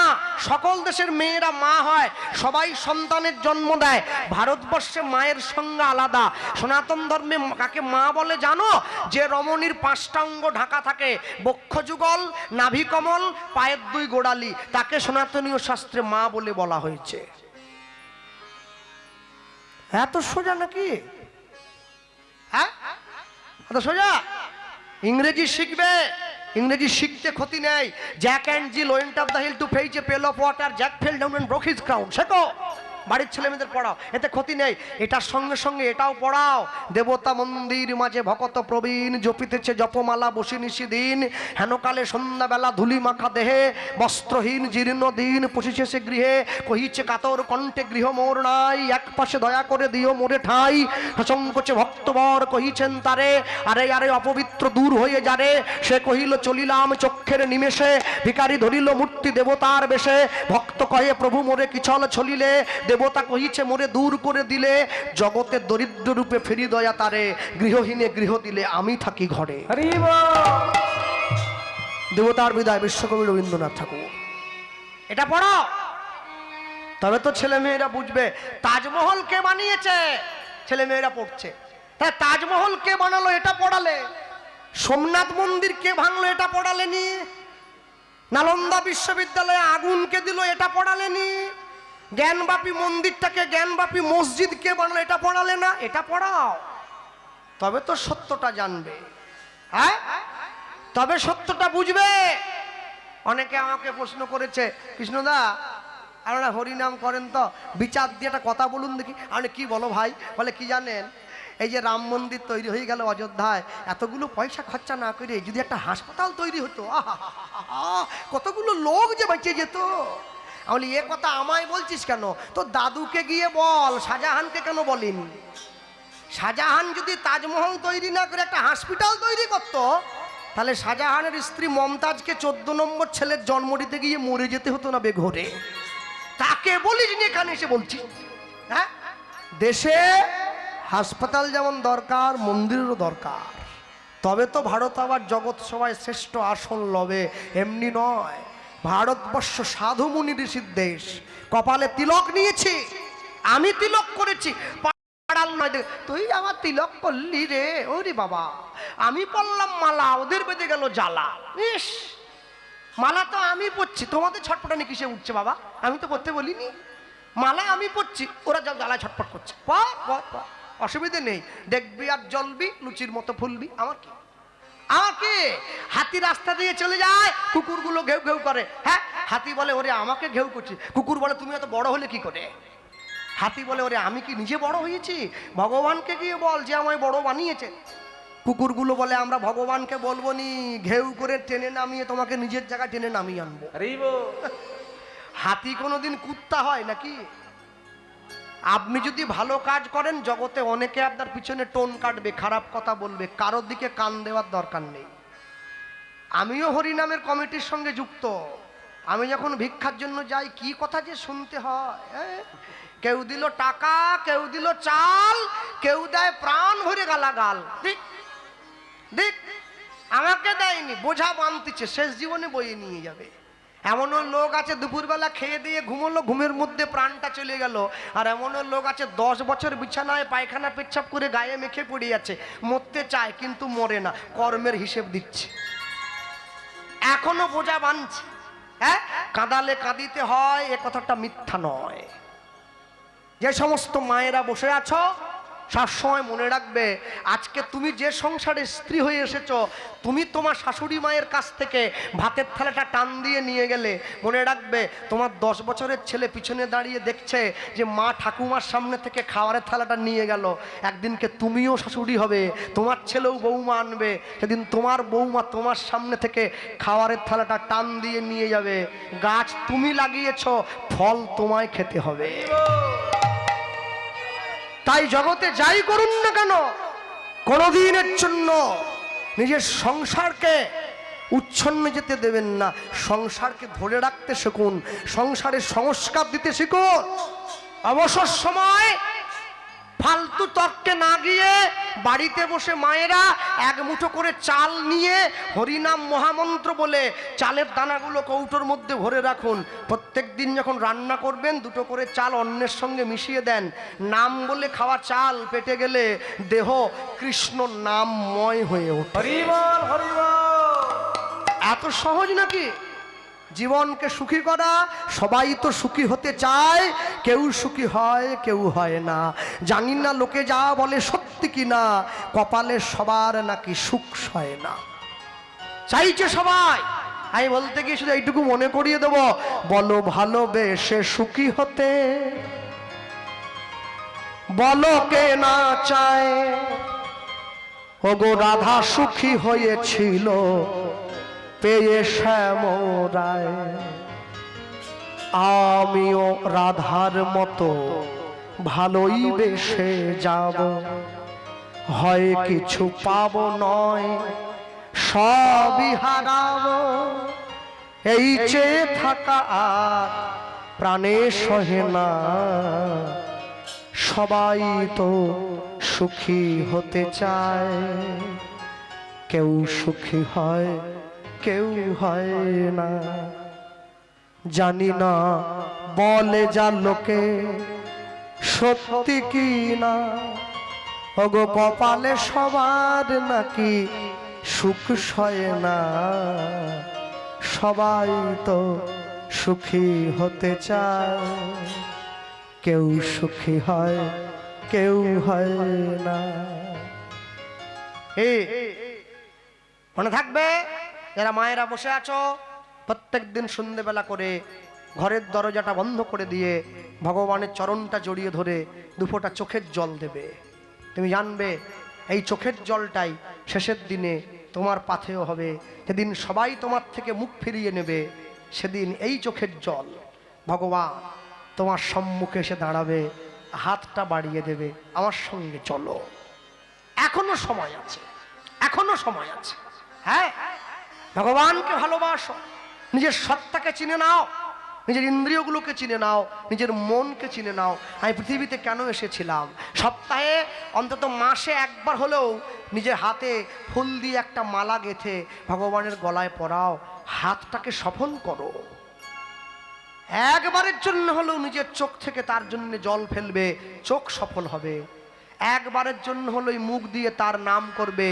সকল দেশের মেয়েরা মা হয়, সবাই সন্তানের জন্ম দেয়। ভারতবর্ষে মায়ের সংজ্ঞা আলাদা। সনাতন ধর্মে কাকে মা বলে জানো? যে রমণীর 5টা অঙ্গ ঢাকা থাকে, বক্ষযুগল, নাভিকমল, পায়ের 2 গোড়ালি, তাকে সনাতনীয় শাস্ত্রে মা বলে বলা হয়েছে। এত সোজা নাকি? হ্যাঁ, এত সোজা? ইংরেজি শিখবে, ইংরেজি শিখতে ক্ষতি নেই। Jack and Jill went of the hill to fetch a pail of water, Jack fell down and broke his crown. শেখো, বাড়ির ছেলে মেয়েদের পড়াও, এতে ক্ষতি নেই। এটার সঙ্গে সঙ্গে এটাও পড়াও। দেবতা মন্দির মাঝে ভকত প্রবীণ, জপিতেছে জপমালা বসি নিশি দিন, হেনকালে সন্ধ্যাবেলা ধুলি মাখা দেহে, বস্ত্রহীন জীর্ণ দিন পুষিছে সে গৃহে, কহিছে কাতর কণ্ঠে গৃহ মোর নাই, এক পাশে দয়া করে দিও মোরে ঠাই। সচঙ্কোচে ভক্তবর কহিছেন তারে, আরে আরে অপবিত্র দূর হয়ে যারে, সে কহিল চলিলাম চক্ষের নিমেষে, ভিখারি ধরিল মূর্তি দেবতার বেশে, ভক্ত কহে প্রভু মোরে কিছল ছলিলে, দেবতা কহিছে মোরে দূর করে দিলে, জগতে দরিদ্র রূপে ফেরি দয়া তারে, গৃহহীনে গৃহ দিলে আমি থাকি ঘরে। দেবতার বিদায়, বিশ্বকবি রবীন্দ্রনাথ ঠাকুর। এটা পড়ো, তবে তো ছেলে মেয়েরা বুঝবে। তাজমহল কে বানিয়েছে? ছেলে মেয়েরা পড়ছে। তাই তাজমহল কে বানালো? এটা পড়ালে। সোমনাথ মন্দির কে ভাঙলো? এটা পড়ালেনি। নালন্দা বিশ্ববিদ্যালয়ে আগুন কে দিল? এটা পড়ালেনি। জ্ঞানবাপী মন্দিরটাকে জ্ঞানবাপী মসজিদ কে বানালো? এটা পড়ালে না? এটা পড়াও, তবে তো সত্যটা জানবে। হ্যাঁ, তবে সত্যটা বুঝবে। অনেকে আমাকে প্রশ্ন করেছে, কৃষ্ণদা আপনারা হরিনাম করেন তো, বিচার দিয়ে একটা কথা বলুন দেখি। আমি কি বলো ভাই? বলে কি জানেন, এই যে রাম মন্দির তৈরি হয়ে গেল অযোধ্যায়, এতগুলো পয়সা খরচা না করে যদি একটা হাসপাতাল তৈরি হতো, কতগুলো লোক যে বেঁচে যেত। আমি এ কথা আমায় বলছিস কেন? তো দাদুকে গিয়ে বল, শাহজাহানকে কেন বলিনি? শাহজাহান যদি তাজমহল তৈরি না করে একটা হসপিটাল তৈরি করত, তাহলে শাহজাহানের স্ত্রী মমতাজকে 14 নম্বর ছেলের জন্ম দিতে গিয়ে মরে যেতে হতো না বেঘরে। তাকে বলিস নি, এখানে এসে বলছি। হ্যাঁ, দেশে হাসপাতাল যেমন দরকার, মন্দিরেরও দরকার। তবে তো ভারত আবার জগৎ সভায় শ্রেষ্ঠ আসন লবে, এমনি নয়। ভারতবর্ষ সাধু মুনি ঋষির দেশ। কপালে তিলক নিয়েছি, আমি তিলক করেছি, পাড়াল নয়। তুই আমার তিলক করলি রে, ওরে বাবা। আমি পড়লাম মালা, ওদের বেঁধে গেল জ্বালা। ইস, মালা তো আমি পড়ছি, তোমাদের ছটপটানি কিসে উঠছে বাবা? আমি তো পড়তে বলিনি। মালা আমি পড়ছি, ওরা যা জ্বালায় ছটপট করছে। অসুবিধে নেই, দেখবি আর জ্বলবি, লুচির মতো ফুলবি। আমার কি, আমার কি? হাতি রাস্তা দিয়ে চলে যায়, কুকুরগুলো ঘেউ ঘেউ করে। হ্যাঁ, হাতি বলে ওরে আমাকে ঘেউ করছি। কুকুর বলে তুমি এত বড় হলে কি করে? হাতি বলে ওরে আমি কি নিজে বড় হয়েছি? ভগবানকে গিয়ে বল যে আমায় বড় বানিয়েছে। কুকুরগুলো বলে আমরা ভগবানকে বলবো নি, ঘেউ করে টেনে নামিয়ে তোমাকে নিজের জায়গায় টেনে নামিয়ে আনবো। হাতি কোনোদিন কুত্তা হয় নাকি? আপনি যদি ভালো কাজ করেন, জগতে অনেকে আপনার পিছনে টোন কাটবে, খারাপ কথা বলবে, কারোর দিকে কান দেওয়ার দরকার নেই। আমিও হরিনামের কমিটির সঙ্গে যুক্ত। আমি যখন ভিক্ষার জন্য যাই, কি কথা যে শুনতে হয়। কেউ দিল টাকা, কেউ দিল চাল, কেউ দেয় প্রাণ ভরে গালাগাল। দেখ দেখ, আমাকে দেয়নি, বোঝা বানতিছে, শেষ জীবনে বয়ে নিয়ে যাবে। এমনও লোক আছে দুপুরবেলা খেয়ে দিয়ে ঘুমোলো, ঘুমের মধ্যে প্রাণটা চলে গেল। আর এমনও লোক আছে 10 বছর বিছানায় পায়খানা পেচ্ছাপ করে গায়ে মেখে পড়ে আছে, মরতে চায় কিন্তু মরে না, কর্মের হিসেব দিচ্ছে। এখনো বোঝা বানছে। হ্যাঁ, কাঁদালে কাঁদিতে হয়, এ কথাটা মিথ্যা নয়। যে সমস্ত মায়েরা বসে আছো, সবসময় মনে রাখবে, আজকে তুমি যে সংসারে স্ত্রী হয়ে এসেছো, তুমি তোমার শাশুড়ি মায়ের কাছ থেকে ভাতের থালাটা টান দিয়ে নিয়ে গেলে, মনে রাখবে তোমার 10 বছরের ছেলে পিছনে দাঁড়িয়ে দেখছে যে মা ঠাকুমার সামনে থেকে খাবারের থালাটা নিয়ে গেল। একদিনকে তুমিও শাশুড়ি হবে, তোমার ছেলেও বৌমা আনবে, সেদিন তোমার বৌমা তোমার সামনে থেকে খাবারের থালাটা টান দিয়ে নিয়ে যাবে। গাছ তুমি লাগিয়েছো, ফল তোমায় খেতে হবে। তাই জগতে যাই করুন না কেন, কোনদিনের জন্য নিজের সংসারকে উচ্ছন্ন যেতে দেবেন না। সংসারকে ধরে রাখতে শিখুন, সংসারে সংস্কার দিতে শিখুন। অবসর সময় ফালতু তর্কে না গিয়ে বাড়িতে বসে মায়েরা এক মুঠো করে চাল নিয়ে হরিনাম মহামন্ত্র বলে চালের দানাগুলো কৌটোর মধ্যে ভরে রাখুন। প্রত্যেক দিন যখন রান্না করবেন 2টো করে চাল অন্নের সঙ্গে মিশিয়ে দেন। নাম বলে খাওয়া চাল পেটে গেলে দেহ কৃষ্ণ নামময় হয়ে ওঠে। হরিবল হরিবল। এত সহজ নাকি জীবনকে সুখী করা? সবাই তো সুখী হতে চায়, কেউ সুখী হয়, কেউ হয় না। জানি না লোকে যা বলে সত্যি কি না, কপালে সবার নাকি সুখ সয় না। চাইছে সবাই। আমি বলতে গিয়ে শুধু এইটুকু মনে করিয়ে দেব, বলো ভালোবেসে সুখী হতে, বলো কে না চায়। ওগো রাধা সুখী হয়েছিল পেয়ে শ্যামরায়, আমিও রাধার মতো ভালোই বেশে যাব। হয় কিছু পাবো নয় সবই হারাবো, এই চেয়ে থাকা আর প্রাণে সহে না। সবাই তো সুখী হতে চায়, কেউ সুখী হয়, কেউ হয় না। জানি না বলে যা লোকে সত্যি কি না, ওগো কপালে সবার নাকি সুখ সয় না। সবাই তো সুখী হতে চায়। কেউ সুখী হয় কেউ হয় না। মনে থাকবে যারা মায়েরা বসে আছো, প্রত্যেক দিন সন্ধ্যেবেলা করে ঘরের দরজাটা বন্ধ করে দিয়ে ভগবানের চরণটা জড়িয়ে ধরে দুফোঁটা চোখের জল দেবে। তুমি জানবে এই চোখের জলটাই শেষের দিনে তোমার পাথেয় হবে। যেদিন সবাই তোমার থেকে মুখ ফিরিয়ে নেবে, সেদিন এই চোখের জল ভগবান তোমার সম্মুখে এসে দাঁড়াবে, হাতটা বাড়িয়ে দেবে, আমার সঙ্গে চলো। এখনো সময় আছে, এখনো সময় আছে। হ্যাঁ, ভগবানকে ভালোবাসো, নিজের সত্তাকে চিনে নাও, নিজের ইন্দ্রিয়গুলোকে চিনে নাও, নিজের মনকে চিনে নাও। আমি পৃথিবীতে কেন এসেছিলাম? সপ্তাহে অন্তত মাসে একবার হলেও নিজের হাতে ফুল দিয়ে একটা মালা গেঁথে ভগবানের গলায় পরাও, হাতটাকে সফল করো। একবারের জন্য হলেও নিজের চোখ থেকে তার জন্য জল ফেলবে, চোখ সফল হবে। একবারের জন্য হলো এই মুখ দিয়ে তার নাম করবে,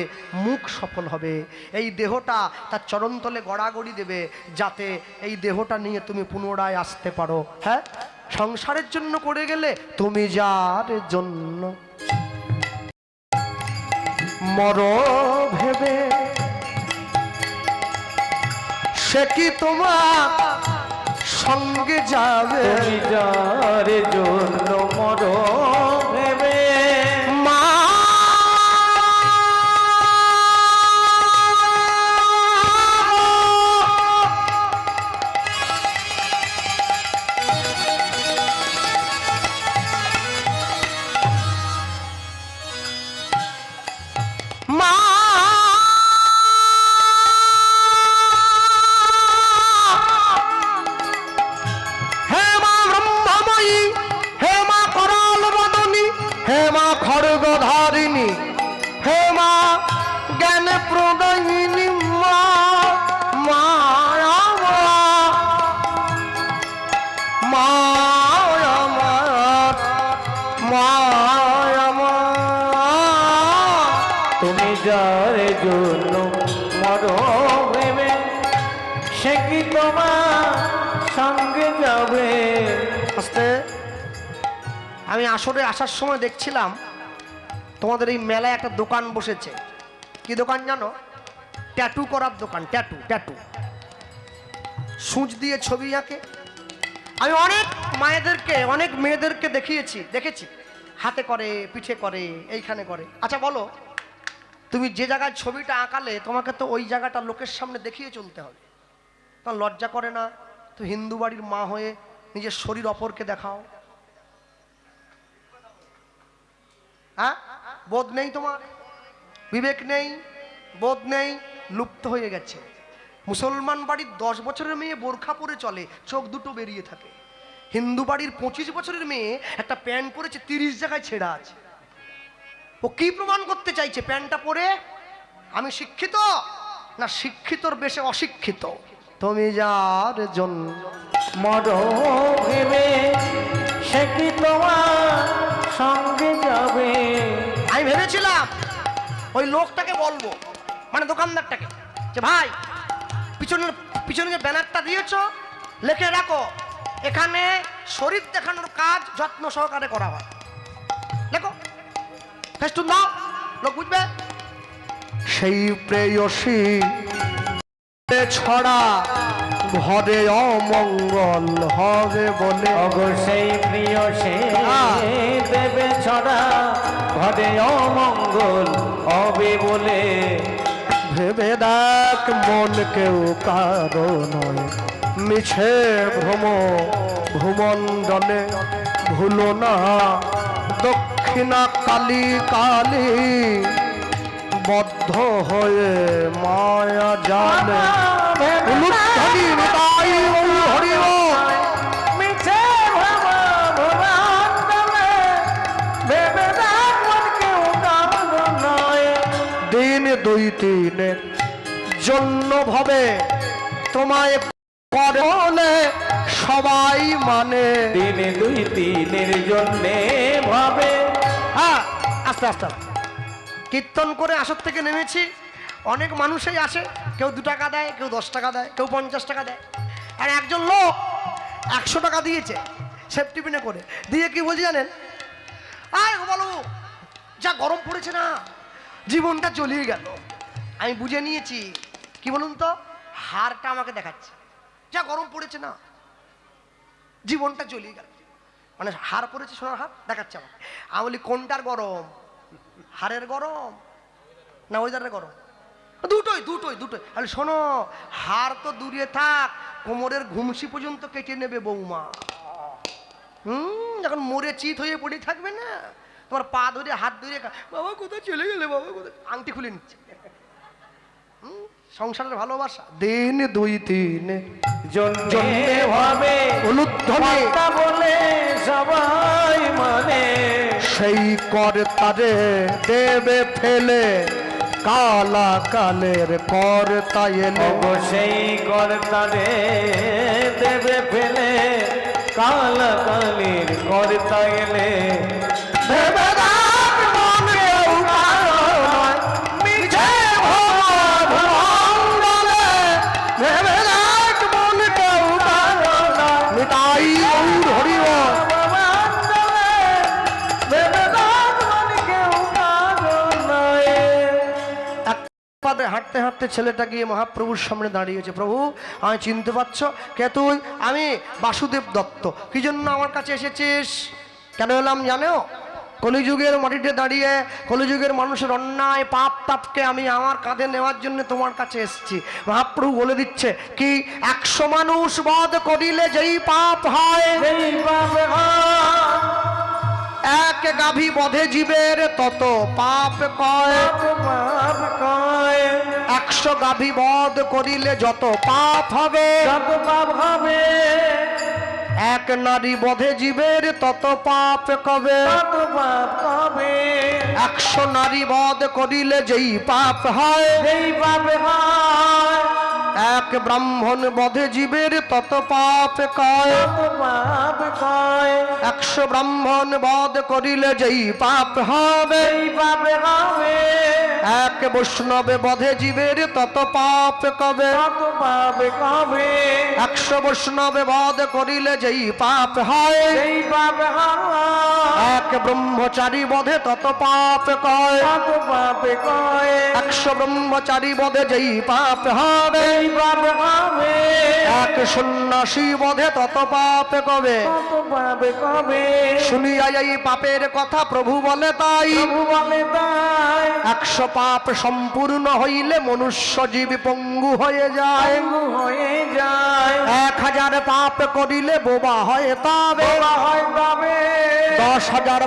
মুখ সফল হবে। এই দেহটা তার চরণতলে গড়াগড়ি দেবে, যাতে এই দেহটা নিয়ে তুমি পুনরায় আসতে পারো। হ্যাঁ, সংসারের জন্য করে গেলে তুমি যার জন্য মর ভেবে, সে কি তোমার সঙ্গে যাবে? তুমি যার জন্য মরো ভেবে, মা মা হে মা ব্রহ্মময়ী, হে মা করাল বদনী, হে মা খড়গধারিণী, হে মা জ্ঞান প্রদায়িনী, মা মায়া মায়া মায়া তুমি যার জন্য মরো ভেবে, সে কি তোমার সঙ্গে যাবে? আস্তে। আমি আসরে আসার সময় দেখছিলাম তোমাদের এই মেলায় একটা দোকান বসেছে। কি দোকান জানো? ট্যাটু করার দোকান। ট্যাটু ট্যাটু সূচ দিয়ে ছবি আঁকে। আমি অনেক মায়েদেরকে, অনেক মেয়েদেরকে দেখেছি হাতে করে, পিঠে করে, এইখানে করে। আচ্ছা বলো, তুমি যে জায়গায় ছবিটা আঁকালে তোমাকে তো ওই জায়গাটা লোকের সামনে দেখিয়ে চলতে হবে। তোমার লজ্জা করে না? তো হিন্দু বাড়ির মা হয়ে নিজের শরীর অপরকে দেখাও। হ্যাঁ, বোধ নেই তোমার? বিবেক নেই, বোধ নেই, লুপ্ত হয়ে গেছে। মুসলমান বাড়ির 10 বছরের মেয়ে বোরখা পরে চলে, চোখ দুটো বেরিয়ে থাকে। হিন্দু বাড়ির 25 বছরের মেয়ে একটা প্যান্ট পরেছে, 30 জায়গায় ছেঁড়া আছে। ও কি প্রমাণ করতে চাইছে প্যান্টটা পরে? আমি শিক্ষিত না শিক্ষিতর বেশে অশিক্ষিত? তুমি যার জন্য মরো ভেবে, সে কি তোমার সঙ্গে যাবে? আমি ভেবেছিলাম ওই লোকটাকে বলবো, মানে দোকানদারটাকে, যে ভাই পিছনে যে ব্যানারটা দিয়েছো লিখে রাখো, এখানে শরীর দেখানোর কাজ যত্ন সহকারে করা হয়। দেখো ফেস্টুন দাও, লোক বুঝবে। সেই প্রেয়সী ছড়া ঘরে অমঙ্গল হবে বলে, অবশ্যই প্রিয় সে দেবে ছড়া, ঘরে অমঙ্গল হবে বলে। ভেবে দেখ মন কেউ কারো নয়, মিছে ভূমণ্ডলে ভুলো না দক্ষিণা কালী কালী, বদ্ধ হয়ে মায়া জালে। মিছে ভেবে দেখ মন কেউ কারো নয়। দিন 2-3 জন্য ভাবে তোমায় করলে সবাই মানে। দিনে 2-3 জন্যে ভাবে। হ্যাঁ, আস্তে আস্তে কীর্তন করে আসর থেকে নেমেছি। অনেক মানুষই আসে, কেউ 2 টাকা দেয়, কেউ 10 টাকা দেয়, কেউ 50 টাকা দেয়। আর একজন লোক 100 টাকা দিয়েছে, সেফটি পিনে করে দিয়ে কি বলছি জানেন, আয় বলো যা গরম পড়েছে না, জীবনটা জ্বলিয়ে গেল। আমি বুঝে নিয়েছি কি বলুন তো, হাড়টা আমাকে দেখাচ্ছে যা গরম পড়েছে না, জীবনটা জ্বলিয়ে গেল। মানে হাড় পড়েছে, সোনার হাড় দেখাচ্ছে আমাকে। আমি বলি কোনটার গরম, হাড়ের গরম না ওয়েদারের গরম? দুটোই দুটোই দুটোই। আরে শোনো, হাড় তো দূরে থাক, কোমরের ঘুমসি পর্যন্ত কেটে নেবে বৌমা। যখন মরে চিত হয়ে পড়ে থাকবে না, তোমার পা ধরে হাত ধরে বাবা কোথায় চলে গেলে, বাবা কোথায়, আংটি খুলে নিচ্ছে। সংসারের ভালোবাসা দিন দুই তিন জন্মে ভাবে হলুদ ধনে কথা বলে সবাই মানে, সেই কর্তারে দেবে ফেলে, কালা কালের কর্তা এলে। ওগো সেই কর্তারে দেবে ফেলে, কাল কালির কর্তা এলে। ভেবে দেখ মন কেউ কারো নয়, মিছে ভবমণ্ডলে। ভেবে দেখ মন কেউ কারো নয়, নিতাই গৌর হরি বল। ভেবে দেখ মন কেউ কারো নয়। পাদে হাঁটতে হাঁটতে ছেলেটা গিয়ে মহাপ্রভুর সামনে দাঁড়িয়েছে। প্রভু আমি চিনতে পারছো কে তুই? আমি বাসুদেব দত্ত। কি জন্য আমার কাছে এসেছিস? কেন এলাম জানো? কলিযুগের মাটিতে দাঁড়িয়ে কলিযুগের মানুষের অন্যায় পাপ তাপকে আমি আমার কাঁধে নেওয়ার জন্য তোমার কাছে এসেছি। মহাপ্রভু বলে দিচ্ছে কি, 100 মানুষ বধ করিলে যেই পাপ হয়, যেই পাবে হয়, এক গাভী বধে জীবের তত পাপ কয়। পাপ কয়। 100 গাভী বধ করিলে যত পাপ হবে, যত পাপ হবে, এক নারী বধে জীবের তত পাপ কবে। তত পাপ হবে। 100 নারী বধ করিলে যেই পাপ হয়, যেই পাবে হয়, এক ব্রাহ্মণ বধে জীবের তত পাপ কয়। তত পাপ কয়। 100 ব্রাহ্মণ বধ করিলে যেই পাপ হবে, যেই পাবে হবে, এক বৈষ্ণবে বধে জীবের তত পাপ কবে। তত পাপ কবে। 100 বৈষ্ণবে বধ করিলে যেই পাপ হয়, যেই পাবে হয়, এক ব্রহ্মচারী বধে তত পাপ কয়। তত পাপ কয়। 100 ব্রহ্মচারী বধে যেই পাপ হবে, যেই পাবে হবে, এক সন্ন্যাসী বধে তত পাপ কবে। তত পাপ কবে। শুনিয়া এই পাপের কথা প্রভু বলে তাই, প্রভু বলে তাই, 100 পাপ সম্পূর্ণ হইলে মনুষ্য জীব পঙ্গু হয়ে যায়। পঙ্গু হয়ে যায়। 1000 পাপ করিলে বোবা হয় তবে, বলা হয় তবে, 10,000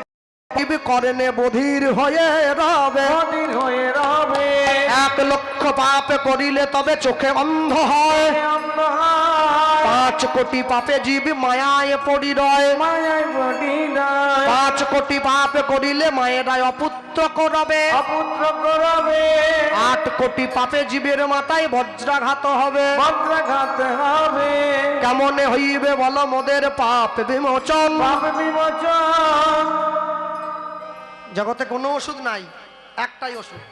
জীব করেনে বধির হয়ে রবে। অধীর হয়ে রবে। 1 লক্ষ পাপ করিলে তবে চোখে অন্ধ হয়। অন্ধ হয়, 5 কোটি পাপে জীব মায়ায় পড়ি রয়। মায়ায় বটি নাই। 5 কোটি পাপ করিলে মায়েরাই অপুত্র করবে। অপুত্র করবে, 8 কোটি পাপে জীবের মাথায় বজ্রাঘাত হবে। বজ্রাঘাত হবে। কেমনে হইবে বল মোদের পাপ বিমোচন? পাপ বিমোচন। জগতে কোনো ওষুধ নাই, একটাই ওষুধ,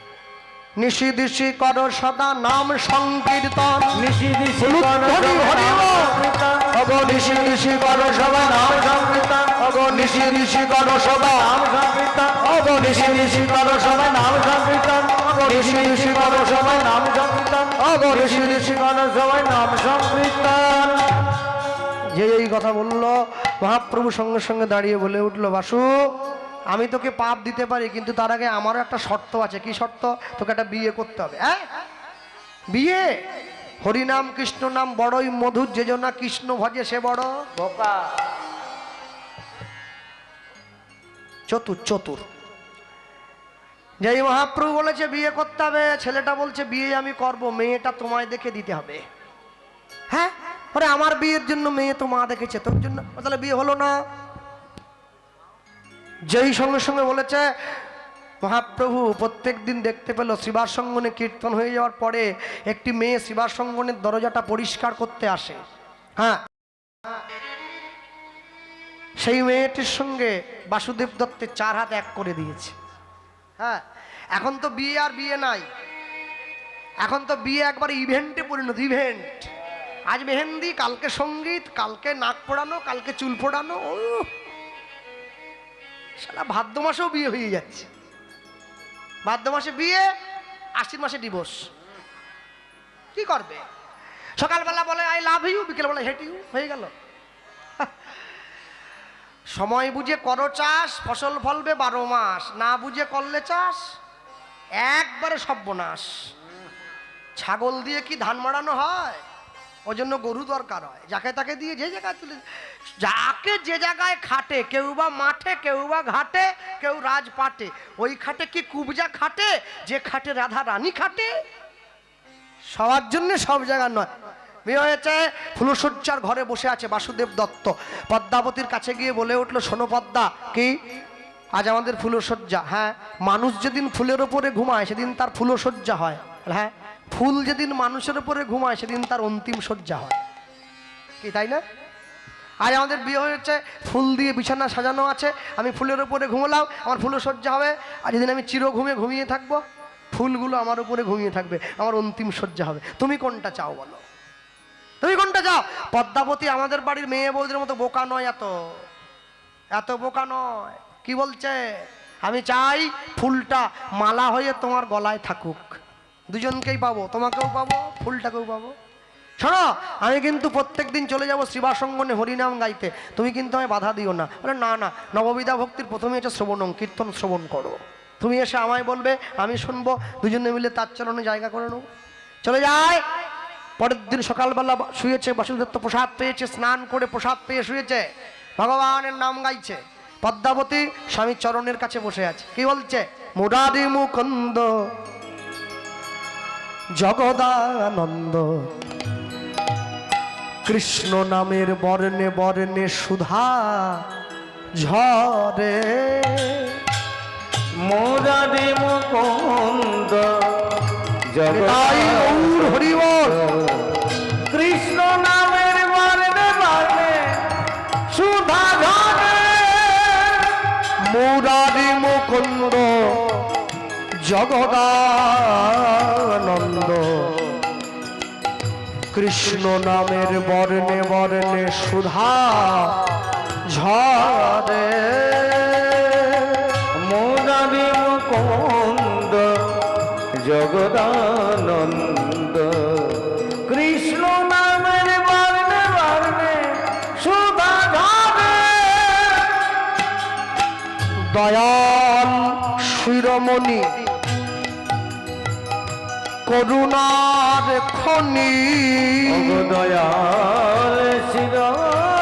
নিশি দিশি করো সদা নাম সংকীর্তন। নিশি দিশি হলুদ করো ধরি সদা হরি নাম বল। সংকীর্তন। অগো নিশি দিশি করো সদা নাম সংকীর্তন। অগো নিশি দিশি করো সদা নাম সংকীর্তন। অগো নিশি দিশি করো সদা নাম সংকীর্তন। অগো নিশি দিশি করো সদা নাম সংকীর্তন। অগো নিশি দিশি করো সবাই নাম সংকীর্তন। যে এই কথা বললো, মহাপ্রভু সঙ্গে সঙ্গে দাঁড়িয়ে বলে উঠলো, বাসু আমি তোকে পাপ দিতে পারি, কিন্তু তার আগে আমারও একটা শর্ত আছে। কি শর্ত? তোকে একটা বিয়ে করতে হবে। হ্যাঁ, বিয়ে? হরিনাম কৃষ্ণ নাম বড়ই মধুর, যে জনা কৃষ্ণ ভজে সে বড় বোকা। চতুর চতুর। যেই মহাপ্রভু বলেছে বিয়ে করতে হবে, ছেলেটা বলছে বিয়ে আমি করব, মেয়েটা তোমায় দেখে দিতে হবে। হ্যাঁ, আরে আমার বিয়ের জন্য মেয়ে তো মা দেখেছে, তোর জন্য তাহলে বিয়ে হলো না। যেই সঙ্গে সঙ্গে বলেছে, মহাপ্রভু প্রত্যেক দিন দেখতে পেল শিবার সঙ্গনে কীর্তন হয়ে যাওয়ার পরে একটি মেয়ে শিবার সঙ্গনের দরজাটা পরিষ্কার করতে আসে। হ্যাঁ, সেই মেয়েটির সঙ্গে বাসুদেব দত্তের 4 হাত এক করে দিয়েছে। হ্যাঁ, এখন তো বিয়ে আর বিয়ে নাই, এখন তো বিয়ে একবার ইভেন্টে পরিণত। ইভেন্ট আজ মেহেন্দি, কালকে সঙ্গীত, কালকে নাক পোড়ানো, কালকে চুল পোড়ানো। ও শালা ভাদ্র মাসেও বিয়ে হয়ে যাচ্ছে। ভাদ্র মাসে বিয়ে, আশ্বিন মাসে ডিভোর্স। কি করবে? সকালবেলা বলে আই লাভ ইউ, বিকেলবেলা হেট ইউ, হয়ে গেল। সময় বুঝে করো চাষ, ফসল ফলবে 12 মাস। না বুঝে করলে চাষ একবারে সর্বনাশ। ছাগল দিয়ে কি ধান মাড়ানো হয়? ওই জন্য গরু দরকার হয়। যাকে তাকে দিয়ে যে জায়গায় তুলে, যাকে যে জায়গায় খাটে, কেউ বা মাঠে, কেউ বা ঘাটে, কেউ রাজপাটে। ওই খাটে কি কুবজা খাটে? যে খাটে রাধা রানী খাটে। সবার জন্য সব জায়গা নয়। বিয়ে হয়েছে, ফুলশয্যার ঘরে বসে আছে বাসুদেব দত্ত। পদ্মাবতীর কাছে গিয়ে বলে উঠলো, শোনো পদ্মা, কি আজ আমাদের ফুলশয্যা? হ্যাঁ। মানুষ যেদিন ফুলের ওপরে ঘুমায় সেদিন তার ফুলশয্যা হয়। হ্যাঁ। ফুল যেদিন মানুষের উপরে ঘুমায় সেদিন তার অন্তিম শয্যা হয়। কি তাই না? আজ আমাদের বিয়ে হয়েছে, ফুল দিয়ে বিছানা সাজানো আছে, আমি ফুলের উপরে ঘুমলাম, আমার ফুলশয্যা হবে। আর যেদিন আমি চির ঘুমে ঘুমিয়ে থাকবো, ফুলগুলো আমার উপরে ঘুমিয়ে থাকবে, আমার অন্তিম শয্যা হবে। তুমি কোনটা চাও বলো? তুমি কোনটা চাও? পদ্মাবতী আমাদের বাড়ির মেয়ে বৌদের মতো বোকা নয়, এত বোকা নয়। কি বলছে? আমি চাই ফুলটা মালা হয়ে তোমার গলায় থাকুক। দুজনকেই পাবো, তোমাকেও পাবো, ফুলটাকেও পাবো। শোনো, আমি কিন্তু প্রত্যেকদিন চলে যাবো শ্রীবাসঙ্গনে হরিনাম গাইতে, তুমি কিন্তু আমায় বাধা দিও না। বলে না না, নববিধা ভক্তির প্রথমে হচ্ছে শ্রবণং, কীর্তন শ্রবণ করো। তুমি এসে আমায় বলবে, আমি শুনবো, দুজনে মিলে তার চরণে জায়গা করে নেবো। চলে যায়। পরের দিন সকালবেলা শুয়েছে, বাসুদেব প্রসাদ পেয়েছে, স্নান করে প্রসাদ পেয়ে শুয়েছে, ভগবানের নাম গাইছে। পদ্মাবতী স্বামীর চরণের কাছে বসে আছে। কি বলছে? মুরারি মুকুন্দ জগদানন্দ, কৃষ্ণ নামের বর্ণে বর্ণে সুধা ঝরে। মুরারি মুকুন্দ তাই গৌর হরি বল। কৃষ্ণ নামের বর্ণে বর্ণে সুধা ঝরে। মুরারি মুকুন্দ জগদানন্দ, কৃষ্ণ নামের বর্ণে বর্ণে সুধা ঝরে। মুরারি মুকুন্দ জগদানন্দ, কৃষ্ণ নামের বর্ণে বর্ণে সুধা ঝরে। দয়াল শিরোমণি করুণার খনি, দয়াল শিরোমণি